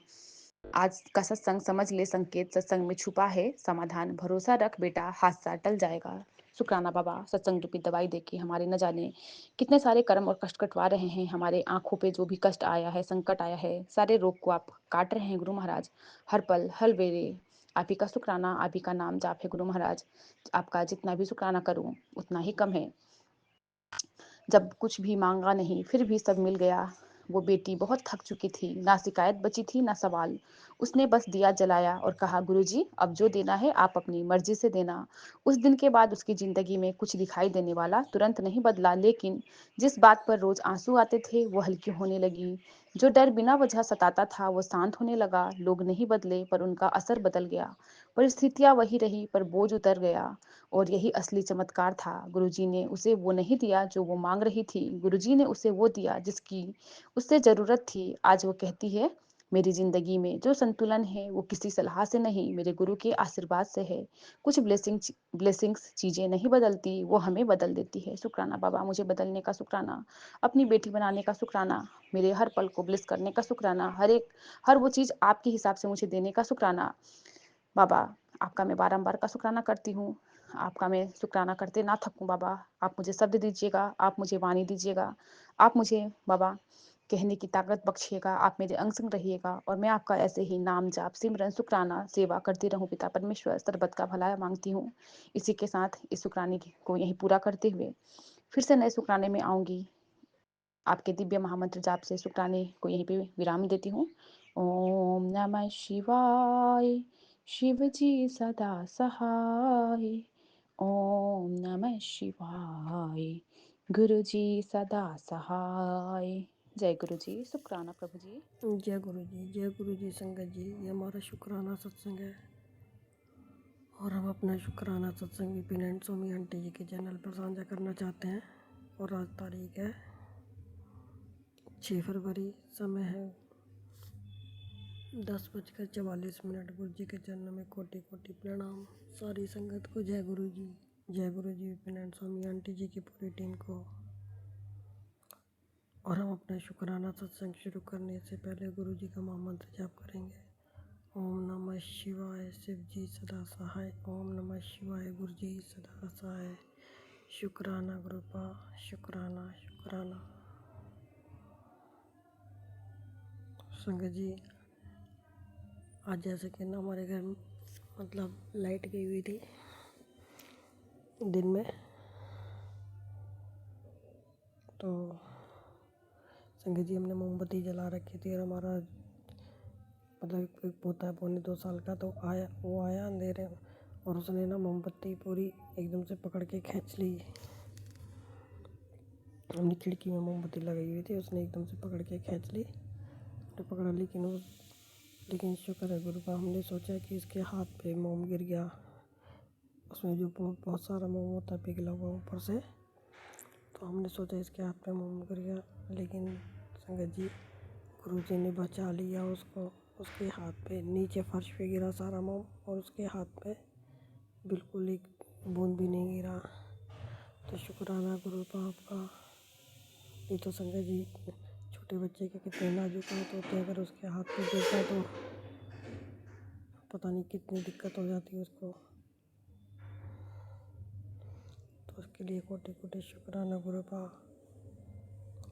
आज का सत्संग समझ ले, संकेत सत्संग में छुपा है समाधान। भरोसा रख बेटा, हादसा टल जाएगा। शुक्राना बाबा, सत्संग रूपी दवाई देके हमारे न जाने कितने सारे कर्म और कष्ट कटवा रहे हैं। हमारे आंखों पे जो भी कष्ट आया है, संकट आया है, सारे रोग को आप काट रहे हैं गुरु महाराज। हर पल हर वेले आप ही का शुक्राना, आप ही का नाम जाप है गुरु महाराज। आपका जितना भी शुक्राना करूं उतना ही कम है। जब कुछ भी मांगा नहीं फिर भी सब मिल गया, वो बेटी बहुत थक चुकी थी, ना शिकायत बची थी ना सवाल। उसने बस दिया जलाया और कहा, गुरुजी अब जो देना है आप अपनी मर्जी से देना। उस दिन के बाद उसकी जिंदगी में कुछ दिखाई देने वाला तुरंत नहीं बदला, लेकिन जिस बात पर रोज आंसू आते थे वो हल्की होने लगी। जो डर बिना वजह सताता था वो शांत होने लगा। लोग नहीं बदले पर उनका असर बदल गया। परिस्थितियां वही रही पर बोझ उतर गया। और यही असली चमत्कार था। गुरुजी ने उसे वो नहीं दिया जो वो मांग रही थी, गुरुजी ने उसे वो दिया जिसकी उससे जरूरत थी। आज वो कहती है, मेरी जिंदगी में जो संतुलन है वो किसी सलाह से नहीं, मेरे गुरु के आशीर्वाद से है। कुछ ब्लेसिंग्स चीजें नहीं बदलती, वो हमें बदल देती है। शुक्राना बाबा, मुझे बदलने का शुक्राना, अपनी बेटी बनाने का शुक्राना, मेरे हर पल को ब्लेस करने का शुक्राना, हर वो चीज आपके हिसाब से मुझे देने का शुक्राना। बाबा, आपका मैं बारंबार का शुक्राना करती हूँ। आपका मैं शुक्राना करते ना थकूं बाबा। आप मुझे शब्द दीजिएगा, आप मुझे वाणी दीजिएगा, आप मुझे बाबा कहने की ताकत बख्शिएगा, आप मेरे अंग संग रहिएगा और मैं आपका ऐसे ही नाम जाप सिमरन शुक्राना सेवा करती रहूं। पिता परमेश्वर सर्वत का भला मांगती हूँ। इसी के साथ इस शुक्राने को यहीं पूरा करते हुए फिर से नए शुक्राने में आऊंगी। आपके दिव्य महामंत्र जाप से शुक्राने को यहीं पे विराम देती हूँ। ओम नमः शिवाय, शिव जी सदा सहाय। ओम नमः शिवाय, गुरु जी सदा सहाय। जय गुरु जी। शुक्राना प्रभु जी। जय गुरु जी, जय गुरु जी। संगत जी, ये हमारा शुक्राना सत्संग है और हम अपना शुक्राना सत्संग विपिन एंड स्वामी आंटी जी के चैनल पर साझा करना चाहते हैं। और आज तारीख है 6 फरवरी, समय है 10:44। गुरु जी के चरणों में कोटि कोटि प्रणाम। सारी संगत को जय गुरु जी। जय गुरु जी विपिन एंड स्वामी आंटी जी की पूरी टीम को। और हम अपना शुक्राना सत्संग शुरू करने से पहले गुरु जी का महामंत्र जाप करेंगे। ओम नमः शिवाय, शिव जी सदा सहाय। ओम नमः शिवाय, गुरु जी सदा सहाय। शुक्राना गुरुपा, शुक्राना शुक्राना। संगत जी, आज जैसे कि ना हमारे घर मतलब लाइट गई हुई थी दिन में, तो संगत जी हमने मोमबत्ती जला रखी थी। और हमारा मतलब एक पोता है 1.25 साल का, तो वो आया अंधेरे और उसने ना मोमबत्ती पूरी एकदम से पकड़ के खींच ली। हमने खिड़की में मोमबत्ती लगाई हुई थी, उसने एकदम से पकड़ के खींच ली तो पकड़ा, लेकिन शुक्र है गुरु का। हमने सोचा कि इसके हाथ पे मोम गिर गया, उसमें जो बहुत सारा मोम होता है पिघला हुआ ऊपर से, तो हमने सोचा इसके हाथ पे मोम गिर गया। लेकिन संगत जी, गुरु जी ने बचा लिया उसको। उसके हाथ पे नीचे फर्श पे गिरा सारा मोम और उसके हाथ पे बिल्कुल एक बूंद भी नहीं गिरा। तो शुक्राना गुरु का आपका। ये तो संगत जी छोटे बच्चे के कितने नाजुक हाथ होते हैं, अगर उसके हाथ पे गिरता तो पता नहीं कितनी दिक्कत हो जाती है उसको। तो उसके लिए कोटि कोटि शुक्राना गुरु का।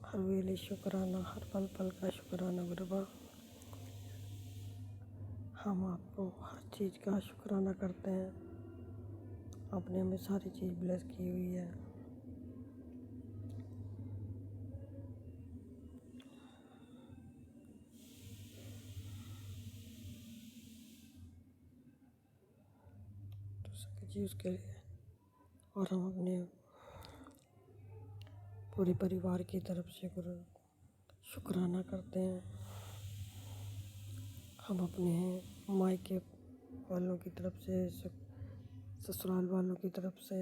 हर वेले शुक्राना, हर पल पल का शुक्राना गुरु का। हम आपको हर चीज़ का शुक्राना करते हैं। आपने हमें सारी चीज़ ब्लेस की हुई है। तो संगत जी उसके लिए और हम अपने पूरे परिवार की तरफ से गुरु शुक्राना करते हैं। हम अपने मायके वालों की तरफ से, ससुराल वालों की तरफ से,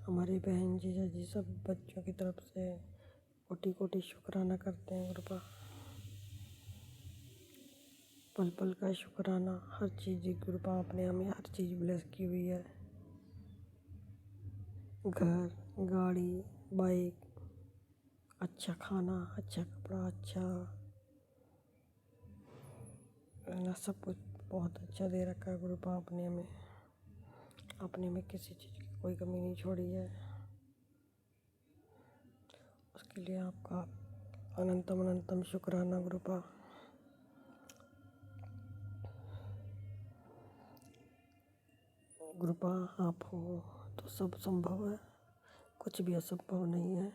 हमारी बहन जीजा जी सब बच्चों की तरफ से कोटि कोटि शुक्राना करते हैं गुरु का। पल पल का शुक्राना, हर चीज़ गुरु का। आपने हमें हर चीज़ ब्लेस की हुई है। घर, गाड़ी, बाइक, अच्छा खाना, अच्छा कपड़ा, अच्छा ना, सब कुछ बहुत अच्छा दे रखा है गुरु का आपने हमें। आपने हमें किसी चीज़ की कोई कमी नहीं छोड़ी है। उसके लिए आपका अनंतम अनंतम शुक्राना गुरु का। गुरु का आप हो तो सब संभव है, कुछ भी असंभव नहीं है।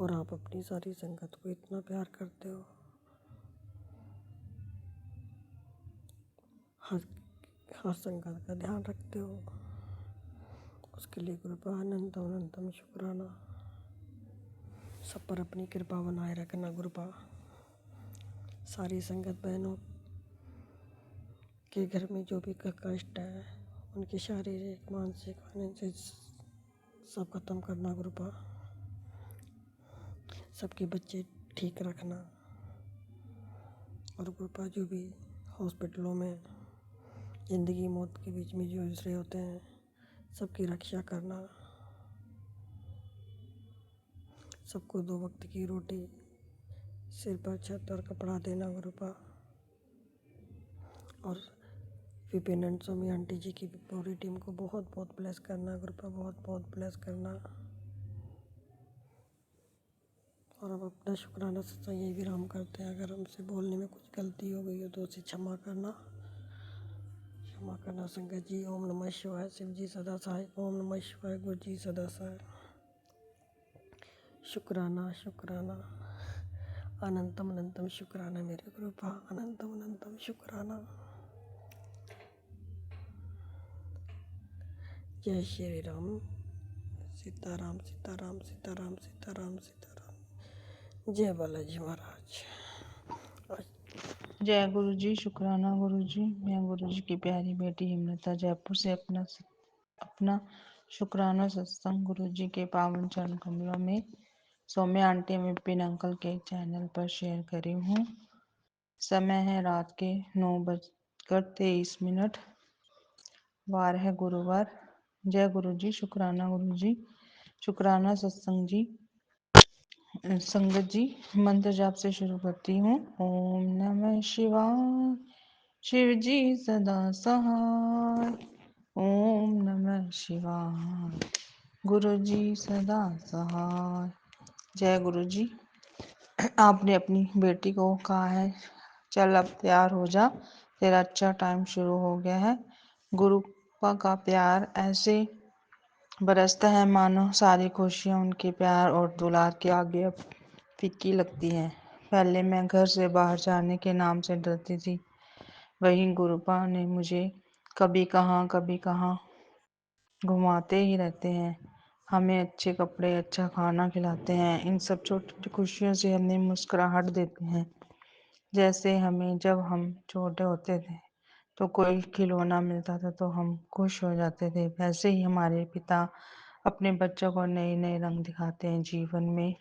और आप अपनी सारी संगत को इतना प्यार करते हो। हर संगत का ध्यान रखते हो, उसके लिए कृपा अनंतम अनंतम शुक्राना। सब पर अपनी कृपा बनाए रखना गुरुपा। सारी संगत बहनों के घर में जो भी कष्ट है, उनकी शारीरिक मानसिक मानसिक सब खत्म करना गुरुपा। सबके बच्चे ठीक रखना। और गुरुपा जो भी हॉस्पिटलों में ज़िंदगी मौत के बीच में जूझ रहे होते हैं, सबकी रक्षा करना। सबको 2 वक्त की रोटी, सिर पर छत और कपड़ा देना गुरुपा। और विपिन एंड स्वामी आंटी जी की पूरी टीम को बहुत बहुत ब्लेस करना गुरुपा, बहुत बहुत ब्लेस करना। और अब अपना शुक्राना सत्संग यही विराम करते हैं। अगर हमसे बोलने में कुछ गलती हो गई हो तो उसे क्षमा करना, क्षमा करना संगत जी। ओम नमः शिवाय। शिव जी सदा सहाय। ओम नमः शिवाय। गुरु जी सदा सहाय। शुक्राना शुक्राना अनंतम अनंतम शुक्राना मेरे गुरुपा, अनंतम अनंतम शुक्राना। जय श्री राम। सीताराम सीताराम सीताराम सीताराम सीताराम। जय बालाजी महाराज। जय गुरु जी। शुक्राना गुरु जी। मैं गुरु जी की प्यारी बेटी हिमलता जयपुर से अपना शुक्राना सत्संग गुरु जी के पावन चरण कमलों में सौम्य आंटी विपिन अंकल के चैनल पर शेयर करी हूँ। समय है रात के 9:23। वार है गुरुवार। जय गुरु जी। शुक्राना गुरु जी। शुक्राना सत्संग जी। संगत जी, मंत्र जाप से शुरू करती हूँ। ओम नमः शिवाय। शिव जी सदा सहाय। ओम नमः शिवाय। गुरु जी सदा सहाय। जय गुरु जी। आपने अपनी बेटी को कहा है, चल अब तैयार हो जा, तेरा अच्छा टाइम शुरू हो गया है। गुरु का प्यार ऐसे बरसता है मानो सारी खुशियाँ उनके प्यार और दुलार के आगे अब फीकी लगती हैं। पहले मैं घर से बाहर जाने के नाम से डरती थी, वहीं गुरुपा ने मुझे कभी कहाँ घुमाते ही रहते हैं, हमें अच्छे कपड़े अच्छा खाना खिलाते हैं। इन सब छोटी छोटी खुशियों से हमें मुस्कुराहट देते हैं। जैसे हमें जब हम छोटे होते थे तो कोई खिलौना मिलता था तो हम खुश हो जाते थे, वैसे ही हमारे पिता अपने बच्चों को नए नए रंग दिखाते हैं, जीवन में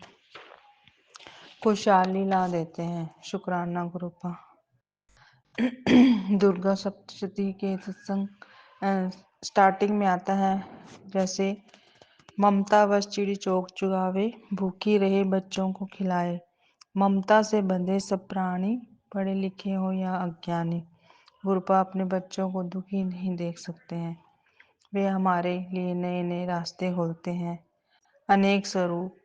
खुशहाली ला देते हैं। शुक्राना गुरुपा। दुर्गा सप्तशती के सत्संग स्टार्टिंग में आता है, जैसे ममता वश चिड़ी चोग चुगावे, भूखी रहे बच्चों को खिलाए। ममता से बंधे सब प्राणी, पढ़े लिखे हो या अज्ञानी। गुरुपा अपने बच्चों को दुखी नहीं देख सकते हैं, वे हमारे लिए नए नए रास्ते खोलते हैं। अनेक स्वरूप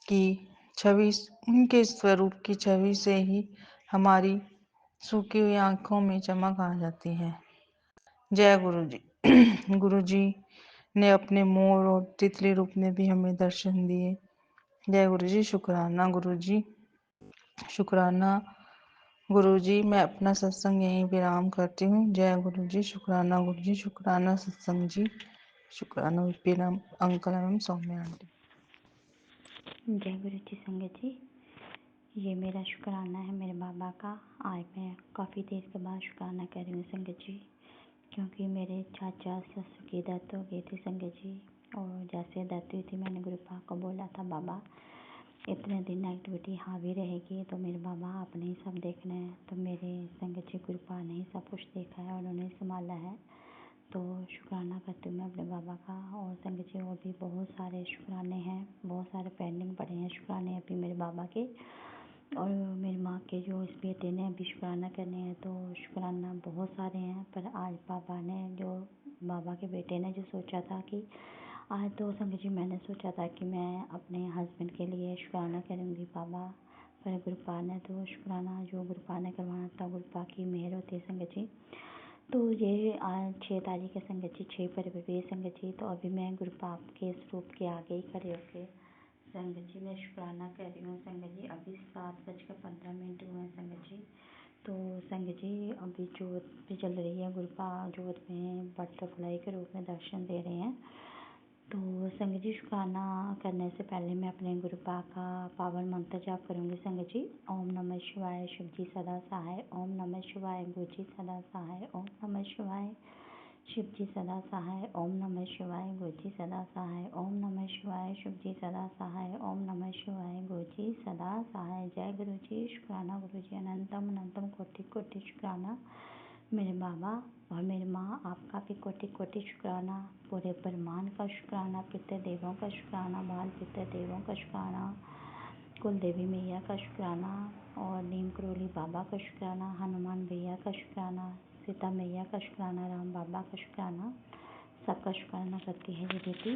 की छवि, उनके स्वरूप की छवि से ही हमारी सूखी हुई आंखों में चमक आ जाती है। जय गुरु जी। गुरु जी ने अपने मोर और तितली रूप में भी हमें दर्शन दिए। जय गुरु जी। शुक्राना गुरु जी। शुक्राना गुरु जी। मैं अपना सत्संग यहीं विराम करती हूँ। जय गुरु जी। शुक्राना गुरु जी। शुक्राना सत्संग जी। शुक्राना विपिन अंकल एवं सौम्य आंटी। जय गुरु जी। संगत जी, ये मेरा शुक्राना है मेरे बाबा का। आज मैं काफ़ी देर के बाद शुक्राना कर रही हूँ संगत जी, क्योंकि मेरे चाचा ससुर की डेथ हो गई थी संगत जी। और जैसे डेथ हुई थी मैंने गुरुपा को बोला था, बाबा इतने दिन एक्टिविटी हावी रहेगी तो मेरे बाबा आपने ही सब देखना है। तो मेरे संगत जी गुरुपा ने ही सब कुछ देखा है और उन्हें संभाला है, तो शुक्राना करती हूँ मैं अपने बाबा का। और संगत जी और भी बहुत सारे शुक्राने हैं, बहुत सारे पेंडिंग पड़े हैं शुक्राने अभी मेरे बाबा के। और मेरी माँ के जो इस बेटे ने अभी शुक्राना करने हैं, तो शुक्राना बहुत सारे हैं। पर आज बाबा ने जो बाबा के बेटे ने जो सोचा था कि आज, तो संगत जी मैंने सोचा था कि मैं अपने हस्बैंड के लिए शुक्राना करूँगी बाबा, पर गुरुपा ने तो शुक्राना जो गुरुपा ने करवाना था, गुरुपा की मेहर होती है संगत जी। तो ये आज 6 तारीख है संगत जी, 6 फरवरी संगत जी। तो अभी मैं गुरुपा के स्वरूप के आगे ही खड़े होके संगत जी मैं शुक्राना कर रही हूँ संगत जी। अभी 7:15 हुए हैं संगत जी। तो संगत जी अभी जोत भी जल रही है, गुरुपा जोत में बटरफ्लाई के रूप में दर्शन दे रहे हैं। तो संगत जी शुक्राना करने से पहले मैं अपने गुरुपा का पावन मंत्र जाप करूँगी संगत जी। ओम नमः शिवाय, शिव जी सदा सहाय। ओम नमः शिवाय, गुरु जी सदा सहाय। ओम नमः शिवाय, शिव जी सदा सहाय। ओम नमः शिवाय, गुरु जी सदा सहाय। ओम नमः शिवाय, शिव जी सदा सहाय। ओम नमः शिवाय, गुरु जी सदा सहाय। जय गुरु जी। शुक्राना गुरु जी, अनंतम अनंतम कोटि कोटि शुक्राना मेरे बाबा और मेरी माँ, आपका भी कोटि कोटि शुक्राना। पूरे ब्रह्मांड का शुक्राना, पितृ देवों का शुक्राना, बाल पितृ देवों का शुक्राना, कुल देवी मैया का शुक्राना और नीम करोली बाबा का शुक्राना, हनुमान भैया का शुक्राना, सीता मैया का शुक्राना, राम बाबा का शुक्राना। सबका शुक्राना करती है ये बेटी।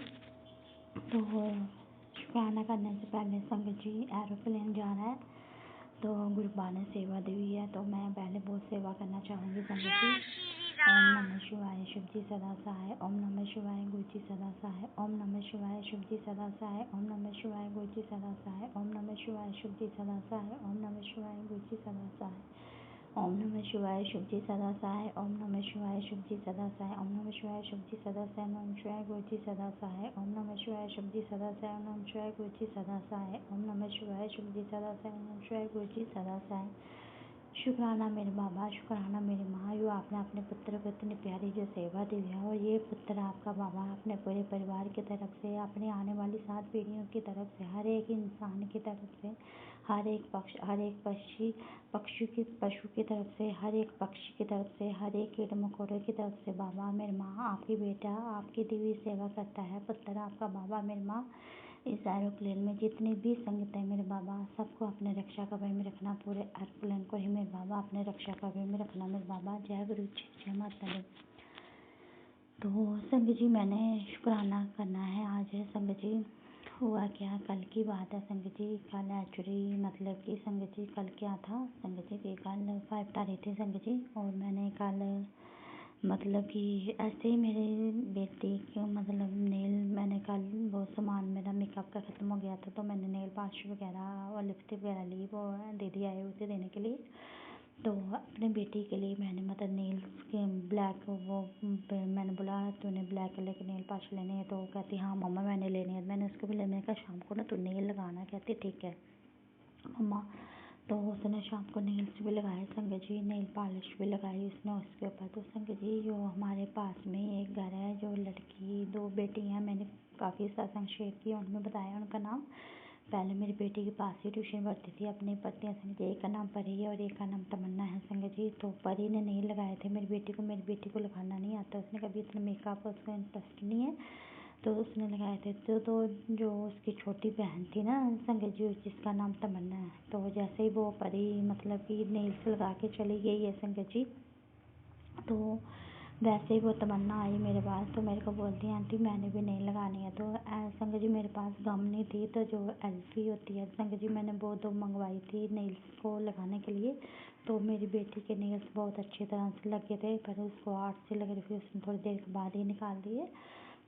तो शुक्राना करने से पहले संगत जी एरोप्लेन जा रहा है, तो गुरुपा ने सेवा दी हुई है, तो मैं पहले बहुत सेवा करना चाहूँगी संगत जी। ओम नमः शिवाय, शिव जी सदा सहाय। ओम नमः शिवाय, गुरु जी सदा सहाय। ओम नमः शिवाय, शिव जी सदा सहाय। ओम नमः शिवाय, गुरु जी सदा सहाय। ओम नमः शिवाय, शिव जी सदा सहाय। ओम नमः शिवाय, गुरु जी सदा सहाय। ओम नमः शिवाय, शिव जी सदा सहाय। ओम नमः शिवाय, शिव जी सदा सहाय। ओम नमः शिवाय, शिव जी सदा सहाय। ओम नमः शिवाय, गुरु जी सदा सहाय। ओम नमः शिवाय, शिव जी सदा सहाय। ओम नमः शिवाय, गुरु जी सदा सहाय। ओम नमः शिवाय, शिव जी सदा सहाय। ओम नमः शिवाय, गुरु जी सदा सहाय। शुक्राना मेरे बाबा, शुक्राना मेरी माँ, यो आपने अपने पुत्र को इतनी प्यारी जो सेवा दी है, और ये पुत्र आपका बाबा अपने पूरे परिवार की तरफ से, अपने आने वाली 7 पीढ़ियों की तरफ से, हर एक इंसान की तरफ से, हर एक पशु की तरफ से, हर एक पक्षी की तरफ से, हर एक कीड़े मकोड़े की तरफ से बाबा मेरे माँ, आपकी बेटा आपकी दी हुई सेवा करता है। पुत्र आपका बाबा मेरे माँ, इस एरोप्लेन में जितनी भी संगत है मेरे बाबा, सबको अपने रक्षा कवच में रखना। पूरे एरोप्लेन को ही मेरे बाबा अपने रक्षा कवच में रखना मेरे बाबा। जय गुरु जी, जय माता दी। तो संगत जी मैंने शुक्राना करना है आज। संगत जी हुआ क्या, कल की बात है संगत जी। कल एक्चुअली मतलब कि संगत जी कल क्या था संगत जी कि कल 5 तारीख थी संगत जी, और मैंने कल मतलब कि ऐसे ही मेरे बेटी के मतलब नेल, मैंने कल वो सामान मेरा मेकअप का ख़त्म हो गया था, तो मैंने नेल पॉलिश वगैरह और लिपस्टिक वगैरह ली, वो दीदी आए हुए थे देने के लिए। तो अपने बेटी के लिए मैंने मतलब नेल्स के ब्लैक वो मैंने बोला तूने ब्लैक कलर के नेल पॉलिश लेने हैं, तो कहती हाँ मम्मा मैंने लेने हैं। मैंने उसको भी मैंने कहा शाम को ना तू नेल लगाना, कहती ठीक है मम्मा। तो उसने शाम को नेल्स भी लगाए संगत जी, नेल पॉलिश भी लगाई उसने उसके ऊपर। तो संगत जी जो हमारे पास में एक घर है, जो लड़की 2 बेटी हैं, मैंने काफ़ी सत्संग शेयर किया, उनमें बताया उनका नाम। पहले मेरी बेटी के पास ही ट्यूशन पढ़ती थी अपनी पढ़ती हैं संगत जी, एक का नाम परी है और एक का नाम तमन्ना है संगत जी। तो परी ने नेल लगाए थे मेरी बेटी को लगाना नहीं आता, उसने कभी इतना मेकअप उसका इंटरेस्ट नहीं है, तो उसने लगाए थे। तो जो उसकी छोटी बहन थी ना संगत जी, जिसका नाम तमन्ना है, तो जैसे ही वो परी मतलब कि नेल्स लगा के चली गई है संगत जी, तो वैसे ही वो तमन्ना आई मेरे पास, तो मेरे को बोलती है आंटी मैंने भी नेल लगानी है। तो संगत जी मेरे पास गम नहीं थी, तो जो एल्फी होती है संगत जी, मैंने वो 2 मंगवाई थी नेल्स को लगाने के लिए। तो मेरी बेटी के नेल्स बहुत अच्छी तरह से लगे थे, पर उसको आर्ट से लग रही थी, उसने थोड़ी देर के बाद ही निकाल दिए।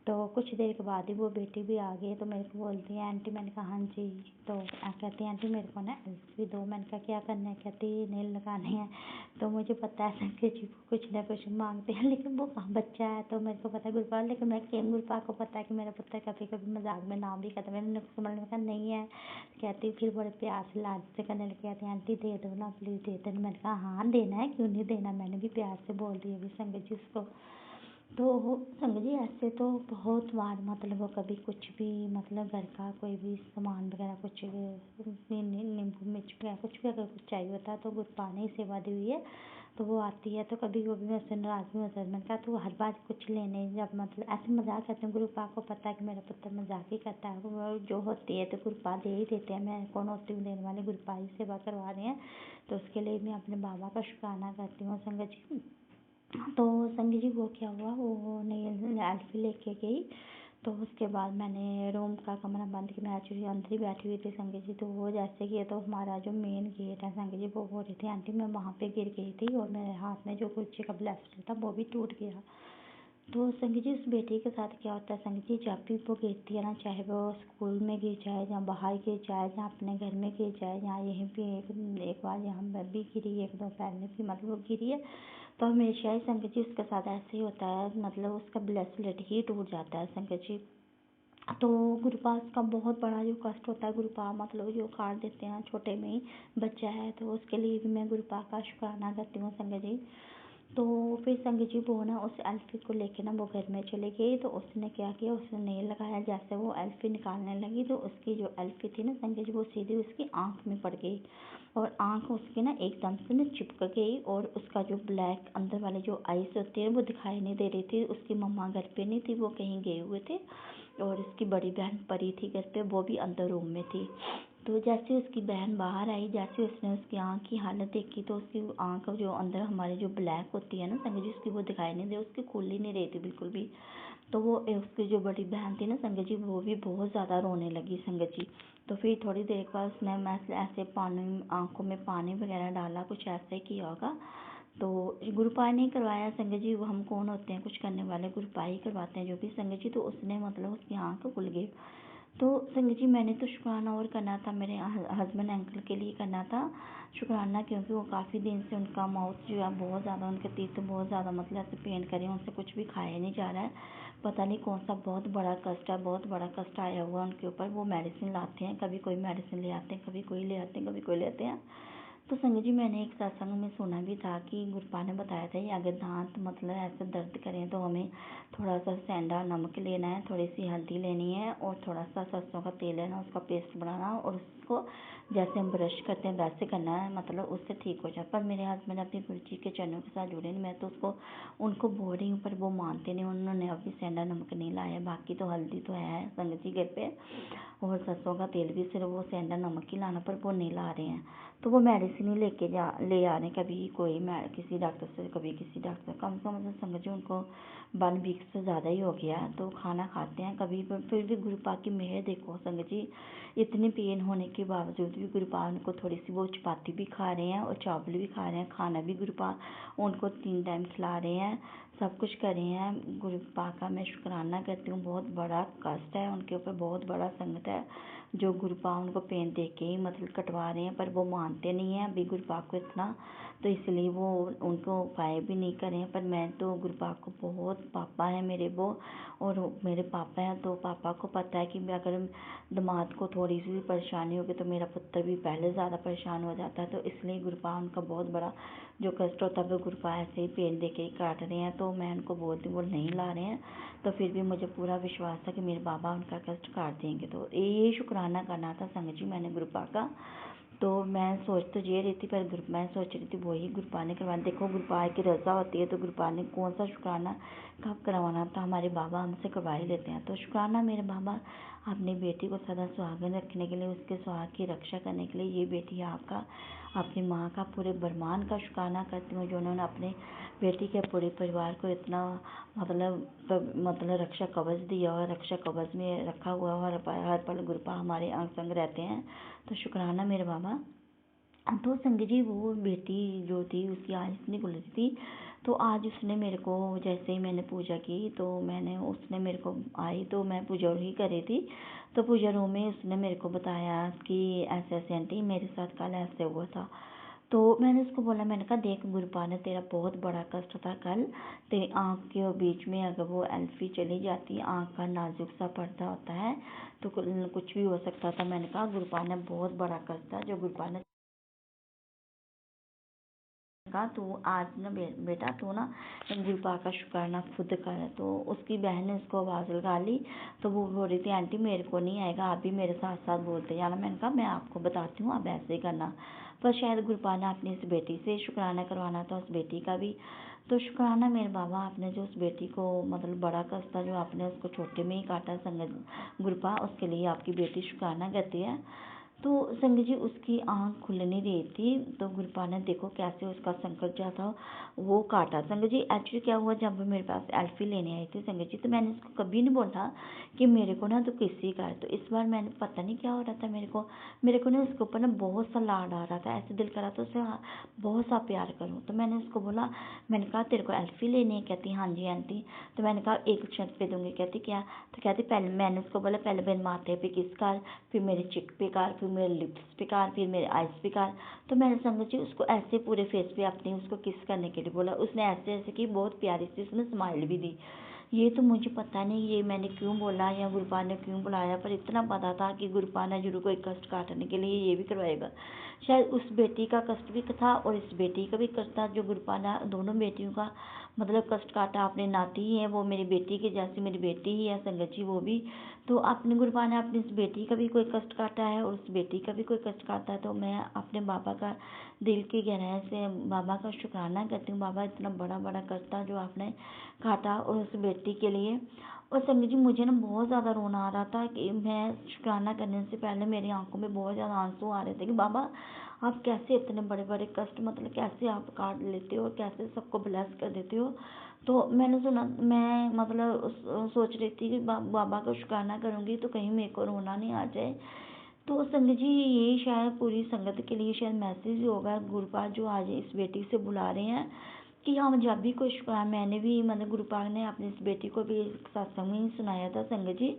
तो कुछ देर के बाद ही वो बेटी भी आ गई, तो मेरे को बोलती है आंटी, मैंने कहा हाँ जी। तो कहती है आंटी मेरे को ना एल्फी दो। मैंने कहा क्या करना है, कहती नेल लगाने हैं। तो मुझे पता है संगत जी वो कुछ ना कुछ मांगते हैं, लेकिन वो कहाँ बच्चा है, तो मेरे को पता है गुरुपा, लेकिन मैं गुरुपा को पता है कि मेरा पुत्र कभी कभी मजाक में नाम भी कहता है। मैंने उसको मैंने कहा नहीं है, कहती फिर बड़े प्यार से लाड से करने लगे, कहती आंटी दे दो ना प्लीज़ दे दो। मैंने कहा हाँ देना है, क्यों नहीं देना, मैंने भी प्यार से बोल दिया अभी संगत जी उसको। तो संगत जी ऐसे तो बहुत बार मतलब वो कभी कुछ भी मतलब घर का कोई भी सामान वगैरह कुछ नींबू मिर्च वगैरह कुछ भी अगर कुछ चाहिए होता है, तो गुरुपा ने ही सेवा दी हुई है। तो वो आती है, तो कभी कभी मैं उससे नाराज़ भी हो जाती, मैंने कहा तो हर बार कुछ लेने जब मतलब ऐसे मजाक करते हैं, गुरुपा को पता है कि मेरा पुत्र मजाक ही करता है, वो जो होती है तो गुरुपा दे ही देते हैं, मैं कौन होती हूँ देने वाली, गुरुपा ही सेवा करवा रहे हैं। तो उसके लिए मैं अपने बाबा का शुक्राना करती हूँ संगत जी। तो संगत जी वो क्या हुआ, वो नेल एल्फी लेके गई, तो उसके बाद मैंने रूम का कमरा बंद किया, मैं एक्चुअली अंदर ही बैठी हुई थी संगत जी। तो वो जैसे कि तो हमारा जो मेन गेट है संगत जी, वो बोल रही थी आंटी मैं वहाँ पे गिर गई थी और मेरे हाथ में जो कुछ का ब्लास्टर था वो भी टूट गया। तो संगीत जी उस बेटी के साथ क्या होता है संगीत जी, जब भी वो गिरती है ना, चाहे वो स्कूल में गिर जाए या बाहर गिर जाए या अपने घर में गिर जाए या यहीं पे एक बार यहाँ पर भी गिरी, एक दो पहले भी मतलब वो गिरी है, तो हमेशा ही संगीत जी उसके साथ ऐसे ही होता है, मतलब उसका ब्रेसलेट ही टूट जाता है संगीत जी। तो गुरुपास का बहुत बड़ा जो कष्ट होता है, गुरुपा मतलब जो काट देते हैं, छोटे में ही बच्चा है, तो उसके लिए भी मैं गुरुपा का शुक्राना करती हूँ संगत जी। तो फिर संगत जी वो ना उस एल्फी को लेके ना वो घर में चली गई, तो उसने क्या किया, उसने नेल लगाया, जैसे वो एल्फी निकालने लगी तो उसकी जो एल्फी थी ना संगत जी, वो सीधी उसकी आँख में पड़ गई और आँख उसकी ना एकदम से ना चिपक गई, और उसका जो ब्लैक अंदर वाली जो आइस होती है वो दिखाई नहीं दे रही थी। उसकी मम्मा घर पे नहीं थी, वो कहीं गए हुए थे, और उसकी बड़ी बहन परी थी घर पे, वो भी अंदर रूम में थी। तो जैसे उसकी बहन बाहर आई, जैसे उसने उसकी आँख की हालत देखी, तो उसकी आँख जो अंदर हमारी जो ब्लैक होती है ना संगत जी, उसकी वो दिखाई नहीं दे, उसकी खुल ही नहीं रही थी बिल्कुल भी। तो वो उसकी जो बड़ी बहन थी ना संगत जी, वो भी बहुत ज़्यादा रोने लगी संगत जी। तो फिर थोड़ी देर बाद उसने मैं ऐसे पानी, आँखों में पानी वगैरह डाला, कुछ ऐसे किया होगा। तो गुरुपाय नहीं करवाया संगत जी, वो हम कौन होते हैं कुछ करने वाले, गुरुपाय ही करवाते हैं जो भी संगत जी। तो उसने मतलब उसकी आँख खुल गई। तो संगत जी मैंने तो शुक्राना और करना था, मेरे हस्बैंड अंकल के लिए करना था शुक्राना, क्योंकि वो काफ़ी दिन से उनका माउथ जो है बहुत ज़्यादा, उनके तीत बहुत ज़्यादा मतलब ऐसे पेन करें, उनसे कुछ भी खाया नहीं जा रहा है, पता नहीं कौन सा बहुत बड़ा कष्ट है, बहुत बड़ा कष्ट आया हुआ उनके ऊपर। वो मेडिसिन लाते हैं, कभी कोई मेडिसिन ले आते हैं, कभी कोई ले आते हैं, कभी कोई लेते हैं। तो संगत जी मैंने एक सत्संग में सुना भी था कि गुरुपा ने बताया था, ये अगर दांत मतलब ऐसे दर्द करें तो हमें थोड़ा सा सेंधा नमक लेना है, थोड़ी सी हल्दी लेनी है और थोड़ा सा सरसों का तेल लेना, उसका पेस्ट बनाना और उसको जैसे हम ब्रश करते हैं वैसे करना है, मतलब उससे ठीक हो जाए। पर मेरे हस्बैंड अपनी गुरु जी के चरणों के साथ जुड़े नहीं, मैं तो उसको उनको बोल रही हूँ पर वो मानते नहीं, उन्होंने अभी सेंधा नमक नहीं लाया, बाकी तो हल्दी तो है संगत जी घर पे और सरसों का तेल भी, सिर्फ वो सेंधा नमक ही लाना, पर वो नहीं ला रहे हैं। तो वो मेडिसिन ही ले आ रहे हैं, कभी कोई किसी डॉक्टर से, कभी किसी डॉक्टर, कम से कम संगत जी उनको 1 वीक से ज़्यादा ही हो गया है। तो खाना खाते हैं कभी, पर फिर भी गुरुपा की मेहर देखो संगत जी, इतनी पेन होने के बावजूद भी गुरुपा उनको थोड़ी सी वो चपाती भी खा रहे हैं और चावल भी खा रहे हैं, खाना भी गुरुपा उनको 3 टाइम खिला रहे हैं, सब कुछ कर रहे हैं। गुरुपा का मैं शुक्राना करती हूँ, बहुत बड़ा कष्ट है उनके ऊपर, बहुत बड़ा संकट है जो गुरुपा उनको पेन दे के ही मतलब कटवा रहे हैं, पर वो मानते नहीं हैं अभी गुरुपा को इतना, तो इसलिए वो उनको उपाय भी नहीं करे हैं। पर मैं तो गुरुपा को बहुत, पापा है मेरे वो और मेरे पापा हैं, तो पापा को पता है कि मैं अगर दामाद को थोड़ी सी भी परेशानी होगी तो मेरा पुत्र भी पहले ज़्यादा परेशान हो जाता है, तो इसलिए गुरुपा उनका बहुत बड़ा जो कष्ट होता है वो गुरुपा ऐसे ही पेन दे के ही काट रहे हैं। तो मैं उनको बोलती हूँ वो नहीं ला रहे हैं, तो फिर भी मुझे पूरा विश्वास था कि मेरे बाबा उनका कष्ट काट देंगे। तो ये शुक्राना करना था संगत जी मैंने गुरुपा का। तो मैं सोच तो ये रही थी, पर मैं सोच रही थी वही गुरुपा ने करवाना, देखो गुरुपा की रजा होती है तो गुरुपा ने कौन सा शुक्राना कब करवाना था, हमारे बाबा हमसे करवा ही लेते हैं। तो शुक्राना मेरे बाबा अपनी बेटी को सदा सुहागन रखने के लिए, उसके सुहाग की रक्षा करने के लिए, ये बेटी आपका, अपनी माँ का, पूरे ब्रह्मांड का शुक्राना करती हूँ जो उन्होंने अपने बेटी के पूरे परिवार को इतना मतलब रक्षा कवच दिया और रक्षा कवच में रखा हुआ और हर पल गुरुपा हमारे अंग संग रहते हैं। तो शुक्राना मेरे बाबा। तो संगत जी वो बेटी जो थी उसकी आँख नहीं खुल रही थी, तो आज उसने मेरे को, जैसे ही मैंने पूजा की तो मैंने, उसने मेरे को आई, तो मैं पूजा ही कर रही थी, तो पूजा रूम में उसने मेरे को बताया कि ऐसे ऐसे आंटी मेरे साथ कल ऐसे हुआ था। तो मैंने उसको बोला, मैंने कहा देख गुरुपा ने तेरा बहुत बड़ा कष्ट था कल, तेरी आँख के बीच में अगर वो एल्फी चली जाती, आँख का नाजुक सा पर्दा होता है तो कुछ भी हो सकता था। मैंने कहा गुरुपा ने बहुत बड़ा कष्ट था जो गुरुपा ने कहा, तू आज ना बेटा तू ना गुरुपा का शुक्राना खुद कर। तो उसकी बहन ने उसको आवाज़ लगा ली, तो वो बोल रही थी आंटी मेरे को नहीं आएगा, आप भी मेरे साथ साथ बोलते जाना। मैंने कहा मैं आपको बताती हूँ, आप ऐसे ही करना। पर शायद गुरुपा ने अपनी इस बेटी से शुक्राना करवाना था, उस बेटी का भी। तो शुक्राना मेरे बाबा, आपने जो उस बेटी को मतलब बड़ा कष्ट था जो आपने उसको छोटे में ही काटा संगत गुरुपा, उसके लिए आपकी बेटी शुक्राना करती है। तो संगत जी उसकी आँख खुल नहीं रही थी, तो गुरुपा ने देखो कैसे उसका संकट जो था वो काटा। संगत जी एक्चुअली क्या हुआ, जब मेरे पास एल्फी लेने आई थी संगत जी, तो मैंने उसको कभी नहीं बोला कि मेरे को ना तो किसी का है। तो इस बार मैंने पता नहीं क्या हो रहा था, मेरे को ना उसके ऊपर ना बहुत सा लाड आ रहा था, ऐसे दिल करा तो उसे बहुत सा प्यार करूँ। तो मैंने उसको बोला, मैंने कहा तेरे को एल्फी लेनी है? कहती हाँ जी आंटी। तो मैंने कहा एक शर्त पे दूंगी। कहती क्या? तो कहती पहले, मैंने उसको बोला पहले मेरे माथे पे किस कर, फिर मेरे चिक पे कर, फिर मेरे लिप्स पे कर, फिर मेरे आइज पे कर। तो मैंने संगत जी उसको ऐसे पूरे फेस पे अपनी उसको किस करने के लिए बोला। उसने ऐसे ऐसे की, बहुत प्यारी सी उसने स्माइल भी दी। ये तो मुझे पता नहीं ये मैंने क्यों बोला या गुरुपा ने क्यों बुलाया, पर इतना पता था कि गुरुपा ने जरूर कोई कष्ट काटने के लिए ये भी करवाएगा। शायद उस बेटी का कष्ट भी था और इस बेटी का भी कष्ट था, जो गुरुपा ने दोनों बेटियों का मतलब कष्ट काटा। अपने नाती ही है वो, मेरी बेटी की जैसी मेरी बेटी ही है संगत जी वो भी। तो अपने गुरुपा ने अपनी इस बेटी का भी कोई कष्ट काटा है और उस बेटी का भी कोई कष्ट काटा है। तो मैं अपने बाबा का दिल की गहराई से बाबा का शुक्राना करती हूँ। बाबा इतना बड़ा बड़ा कष्ट था जो आपने काटा और उस बेटी के लिए। और संगत जी मुझे ना बहुत ज़्यादा रोना आ रहा था कि मैं शुक्राना करने से पहले मेरी आंखों में बहुत ज़्यादा आंसू आ रहे थे कि बाबा आप कैसे इतने बड़े बड़े कष्ट मतलब कैसे आप काट लेते हो, कैसे सबको ब्लेस कर देते हो। तो मैंने सुना, मैं मतलब सोच रही थी कि बाबा का शुक्राना करूँगी तो कहीं मेरे को रोना नहीं आ जाए। तो संगत जी ये शायद पूरी संगत के लिए शायद मैसेज होगा, गुरुपाल जो आज इस बेटी से बुला रहे हैं कि हम जब भी कोई शुक्राना, मैंने भी मतलब गुरुपाल ने अपनी इस बेटी को भी सत्संग में ही सुनाया था संगत जी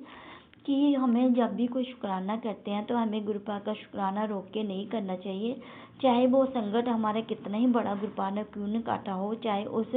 कि हमें जब भी कोई शुक्राना करते हैं तो हमें गुरुपा का शुक्राना रोक के नहीं करना चाहिए। चाहे वो संकट हमारे कितना ही बड़ा गुरुपा ने क्यों न काटा हो, चाहे उस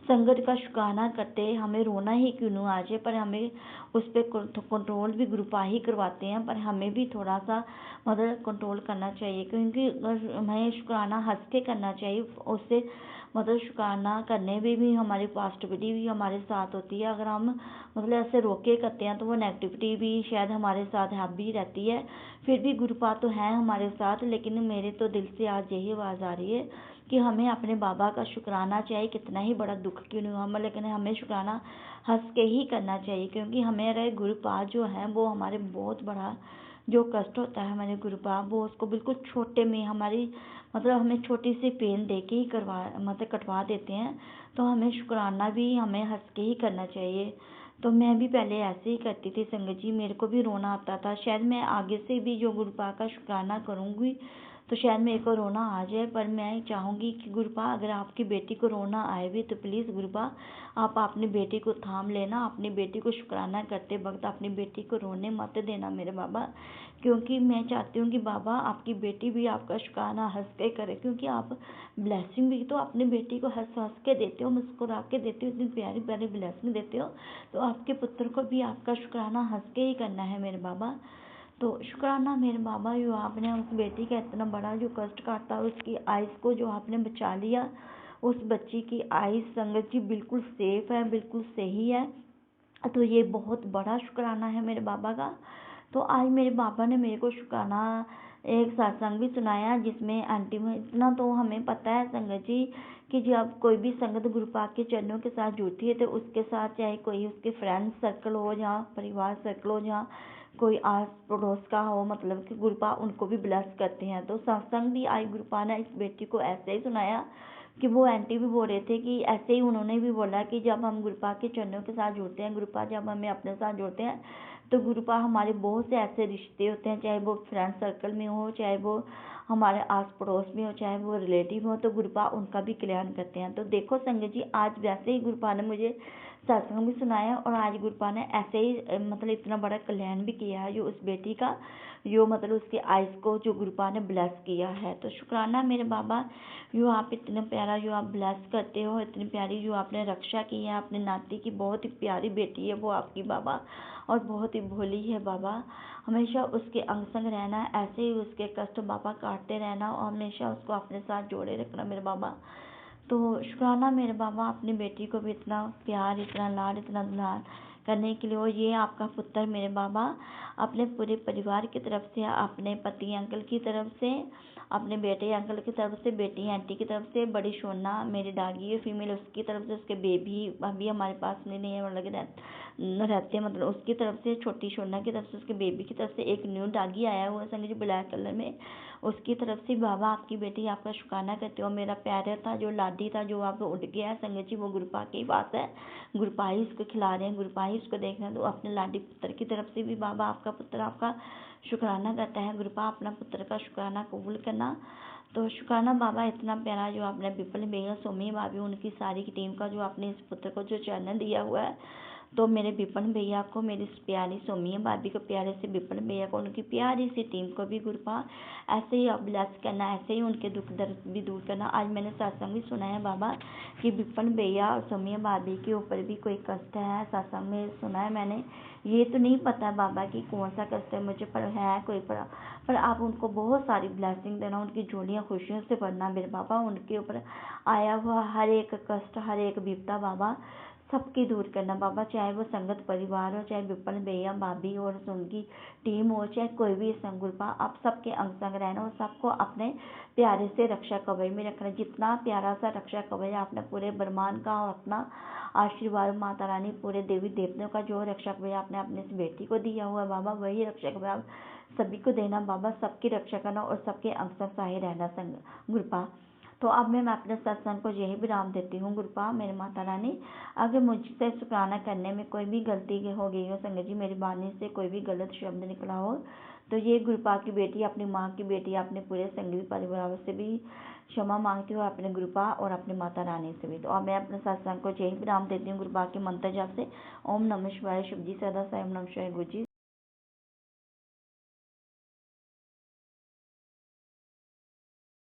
संकट का शुक्राना करते हमें रोना ही क्यों न आ जाए, पर हमें उस पर कंट्रोल भी गुरुपा ही करवाते हैं। पर हमें भी थोड़ा सा मतलब कंट्रोल करना चाहिए, क्योंकि हमें शुक्राना हंस के करना चाहिए। उससे मतलब शुक्राना करने में भी हमारी पॉजिटिविटी भी हमारे साथ होती है। अगर हम मतलब ऐसे रोके करते हैं तो वो नेगेटिविटी भी शायद हमारे साथ हावी रहती है। फिर भी गुरुपा तो है हमारे साथ, लेकिन मेरे तो दिल से आज यही आवाज़ आ रही है कि हमें अपने बाबा का शुक्राना, चाहे कितना ही बड़ा दुख क्यों नहीं हो, लेकिन हमें शुक्राना हंस के ही करना चाहिए। क्योंकि हमारे गुरुपा जो हैं वो हमारे बहुत बड़ा जो कष्ट होता है हमारे गुरुपा, वो उसको बिल्कुल छोटे में हमारी मतलब हमें छोटी सी पेन दे के ही मतलब कटवा देते हैं। तो हमें शुक्राना भी हमें हंस के ही करना चाहिए। तो मैं भी पहले ऐसे ही करती थी संगत जी, मेरे को भी रोना आता था। शायद मैं आगे से भी जो गुरुपा का शुक्राना करूँगी तो शायद मेरे को रोना आ जाए, पर मैं चाहूँगी कि गुरुपा अगर आपकी बेटी को रोना आए भी तो प्लीज़ गुरुपा आप अपनी बेटी को थाम लेना, अपनी बेटी को शुक्राना करते वक्त अपनी बेटी को रोने मत देना मेरे बाबा। क्योंकि मैं चाहती हूँ कि बाबा आपकी बेटी भी आपका शुक्राना हंस के करे, क्योंकि आप ब्लेसिंग भी तो अपनी बेटी को हंस हंस के देते हो, मुस्कुरा के देते हो, इतनी प्यारी प्यारी ब्लेसिंग देते हो। तो आपके पुत्र को भी आपका शुक्राना हंस के ही करना है मेरे बाबा। तो शुक्राना मेरे बाबा, जो आपने उस बेटी का इतना बड़ा जो कष्ट काटा, उसकी आइज़ को जो आपने बचा लिया, उस बच्ची की आइज़ संगत जी बिल्कुल सेफ है, बिल्कुल सही है। तो ये बहुत बड़ा शुक्राना है मेरे बाबा का। तो आज मेरे बाबा ने मेरे को शुक्राना एक सत्संग भी सुनाया, जिसमें आंटी में इतना तो हमें पता है संगत जी कि जब कोई भी संगत गुरुपा के चरणों के साथ जुड़ती है तो उसके साथ चाहे कोई उसके फ्रेंड सर्कल हो या परिवार सर्कल हो या कोई आस पड़ोस का हो, मतलब कि गुरुपा उनको भी ब्लेस करते हैं। तो सत्संग भी आज गुरुपा ने इस बेटी को ऐसे ही सुनाया कि वो आंटी भी बोल रहे थे कि ऐसे ही उन्होंने भी बोला कि जब हम गुरुपा के चरणों के साथ जुड़ते हैं, गुरुपा जब हमें अपने साथ जोड़ते हैं तो गुरुपा हमारे बहुत से ऐसे रिश्ते होते हैं, चाहे वो फ्रेंड सर्कल में हो, चाहे वो हमारे आस पड़ोस में हो, चाहे वो रिलेटिव हो, तो गुरुपा उनका भी कल्याण करते हैं। तो देखो संगत जी आज वैसे ही गुरुपा ने मुझे सत्संग भी सुनाया और आज गुरुपा ने ऐसे ही मतलब इतना बड़ा कल्याण भी किया है जो उस बेटी का, जो मतलब उसकी आइज़ को जो गुरुपा ने ब्लेस किया है। तो शुक्राना मेरे बाबा, जो आप इतना प्यारा जो आप ब्लेस करते हो, इतनी प्यारी जो आपने रक्षा की है अपने नाती की, बहुत ही प्यारी बेटी है वो आपकी बाबा और बहुत ही भोली है बाबा। हमेशा उसके अंग संग रहना, ऐसे ही उसके कष्ट बाबा काटते रहना और हमेशा उसको अपने साथ जोड़े रखना मेरे बाबा। तो शुक्राना मेरे बाबा, अपनी बेटी को भी इतना प्यार, इतना लाड, इतना दुलार करने के लिए। और ये आपका पुत्र मेरे बाबा अपने पूरे परिवार की तरफ से, अपने पति अंकल की तरफ से, अपने बेटे अंकल की तरफ से, बेटी आंटी की तरफ से, बड़ी सोना मेरी डागी है फीमेल उसकी तरफ से, उसके बेबी अभी हमारे पास नहीं है लगे रहते हैं, मतलब उसकी तरफ से, छोटी सोना की तरफ से, उसके बेबी की तरफ से एक न्यू डागी आया हुआ है संग जी ब्लैक कलर में, उसकी तरफ से बाबा आपकी बेटी आपका शुक्राना करते हो। मेरा प्यारा था जो लाडी था जो आप उड़ गया है संगत जी, वो गुरुपा के पास है, गुरुपा ही उसको खिला रहे हैं, गुरुपा ही उसको देख रहे हैं। तो अपने लाडी पुत्र की तरफ से भी बाबा आपका पुत्र आपका शुक्राना करता है, गुरुपा अपना पुत्र का शुक्राना कबूल करना। तो शुक्राना बाबा इतना प्यारा जो आपने विपल भैया सोमी भाभी उनकी सारी की टीम का जो आपने इस पुत्र को जो चैनल दिया हुआ है, तो मेरे विपन भैया को, मेरी प्यारी सोमी भाभी को, प्यारे से विपन भैया को, उनकी प्यारी सी टीम को भी गुरुपा ऐसे ही आप ब्लेस करना, ऐसे ही उनके दुख दर्द भी दूर करना। आज मैंने सत्संग भी सुना है बाबा कि विपन भैया और सोमी भाभी के ऊपर भी कोई कष्ट है, सत्संग में सुना है मैंने। ये तो नहीं पता बाबा कि कौन सा कष्ट है मुझे, पर है कोई पर आप उनको बहुत सारी ब्लेसिंग देना, उनकी झोलियाँ खुशियों से भरना मेरे बाबा, उनके ऊपर आया हुआ हर एक कष्ट, हर एक विपदा बाबा सबकी दूर करना बाबा, चाहे वो संगत परिवार हो, चाहे विपन भैया भाभी और उनकी टीम हो, चाहे कोई भी संग गुरुपा, आप सबके अंग संग रहना और सबको अपने प्यारे से रक्षा कवच में रखना। जितना प्यारा सा रक्षा कवच आपने पूरे ब्रह्मांड का और अपना आशीर्वाद माता रानी पूरे देवी देवताओं का जो रक्षा कवच आपने अपने इस बेटी को दिया हुआ है बाबा, वही रक्षा कवच आप सभी को देना बाबा, सबकी रक्षा करना और सबके अंग संग सहाय रहना संग गुरुपा। तो अब मैं अपने सत्संग को यही विराम देती हूँ गुरुपा मेरे माता रानी। अगर मुझसे शुक्राना करने में कोई भी गलती हो गई हो संगत जी, मेरी वाणी से कोई भी गलत शब्द निकला हो, तो ये गुरुपा की बेटी, अपनी माँ की बेटी, अपने पूरे संगी परिवार से भी क्षमा मांगती हूँ, अपने गुरुपा और अपनी माता रानी से भी। तो अब मैं अपने सत्संग को यही विराम देती हूँ गुरुपा के मंत्र जाप से। ओम नमः शिवाय, शिव जी सदा साई, ओम नमः शिवाय गुरु जी।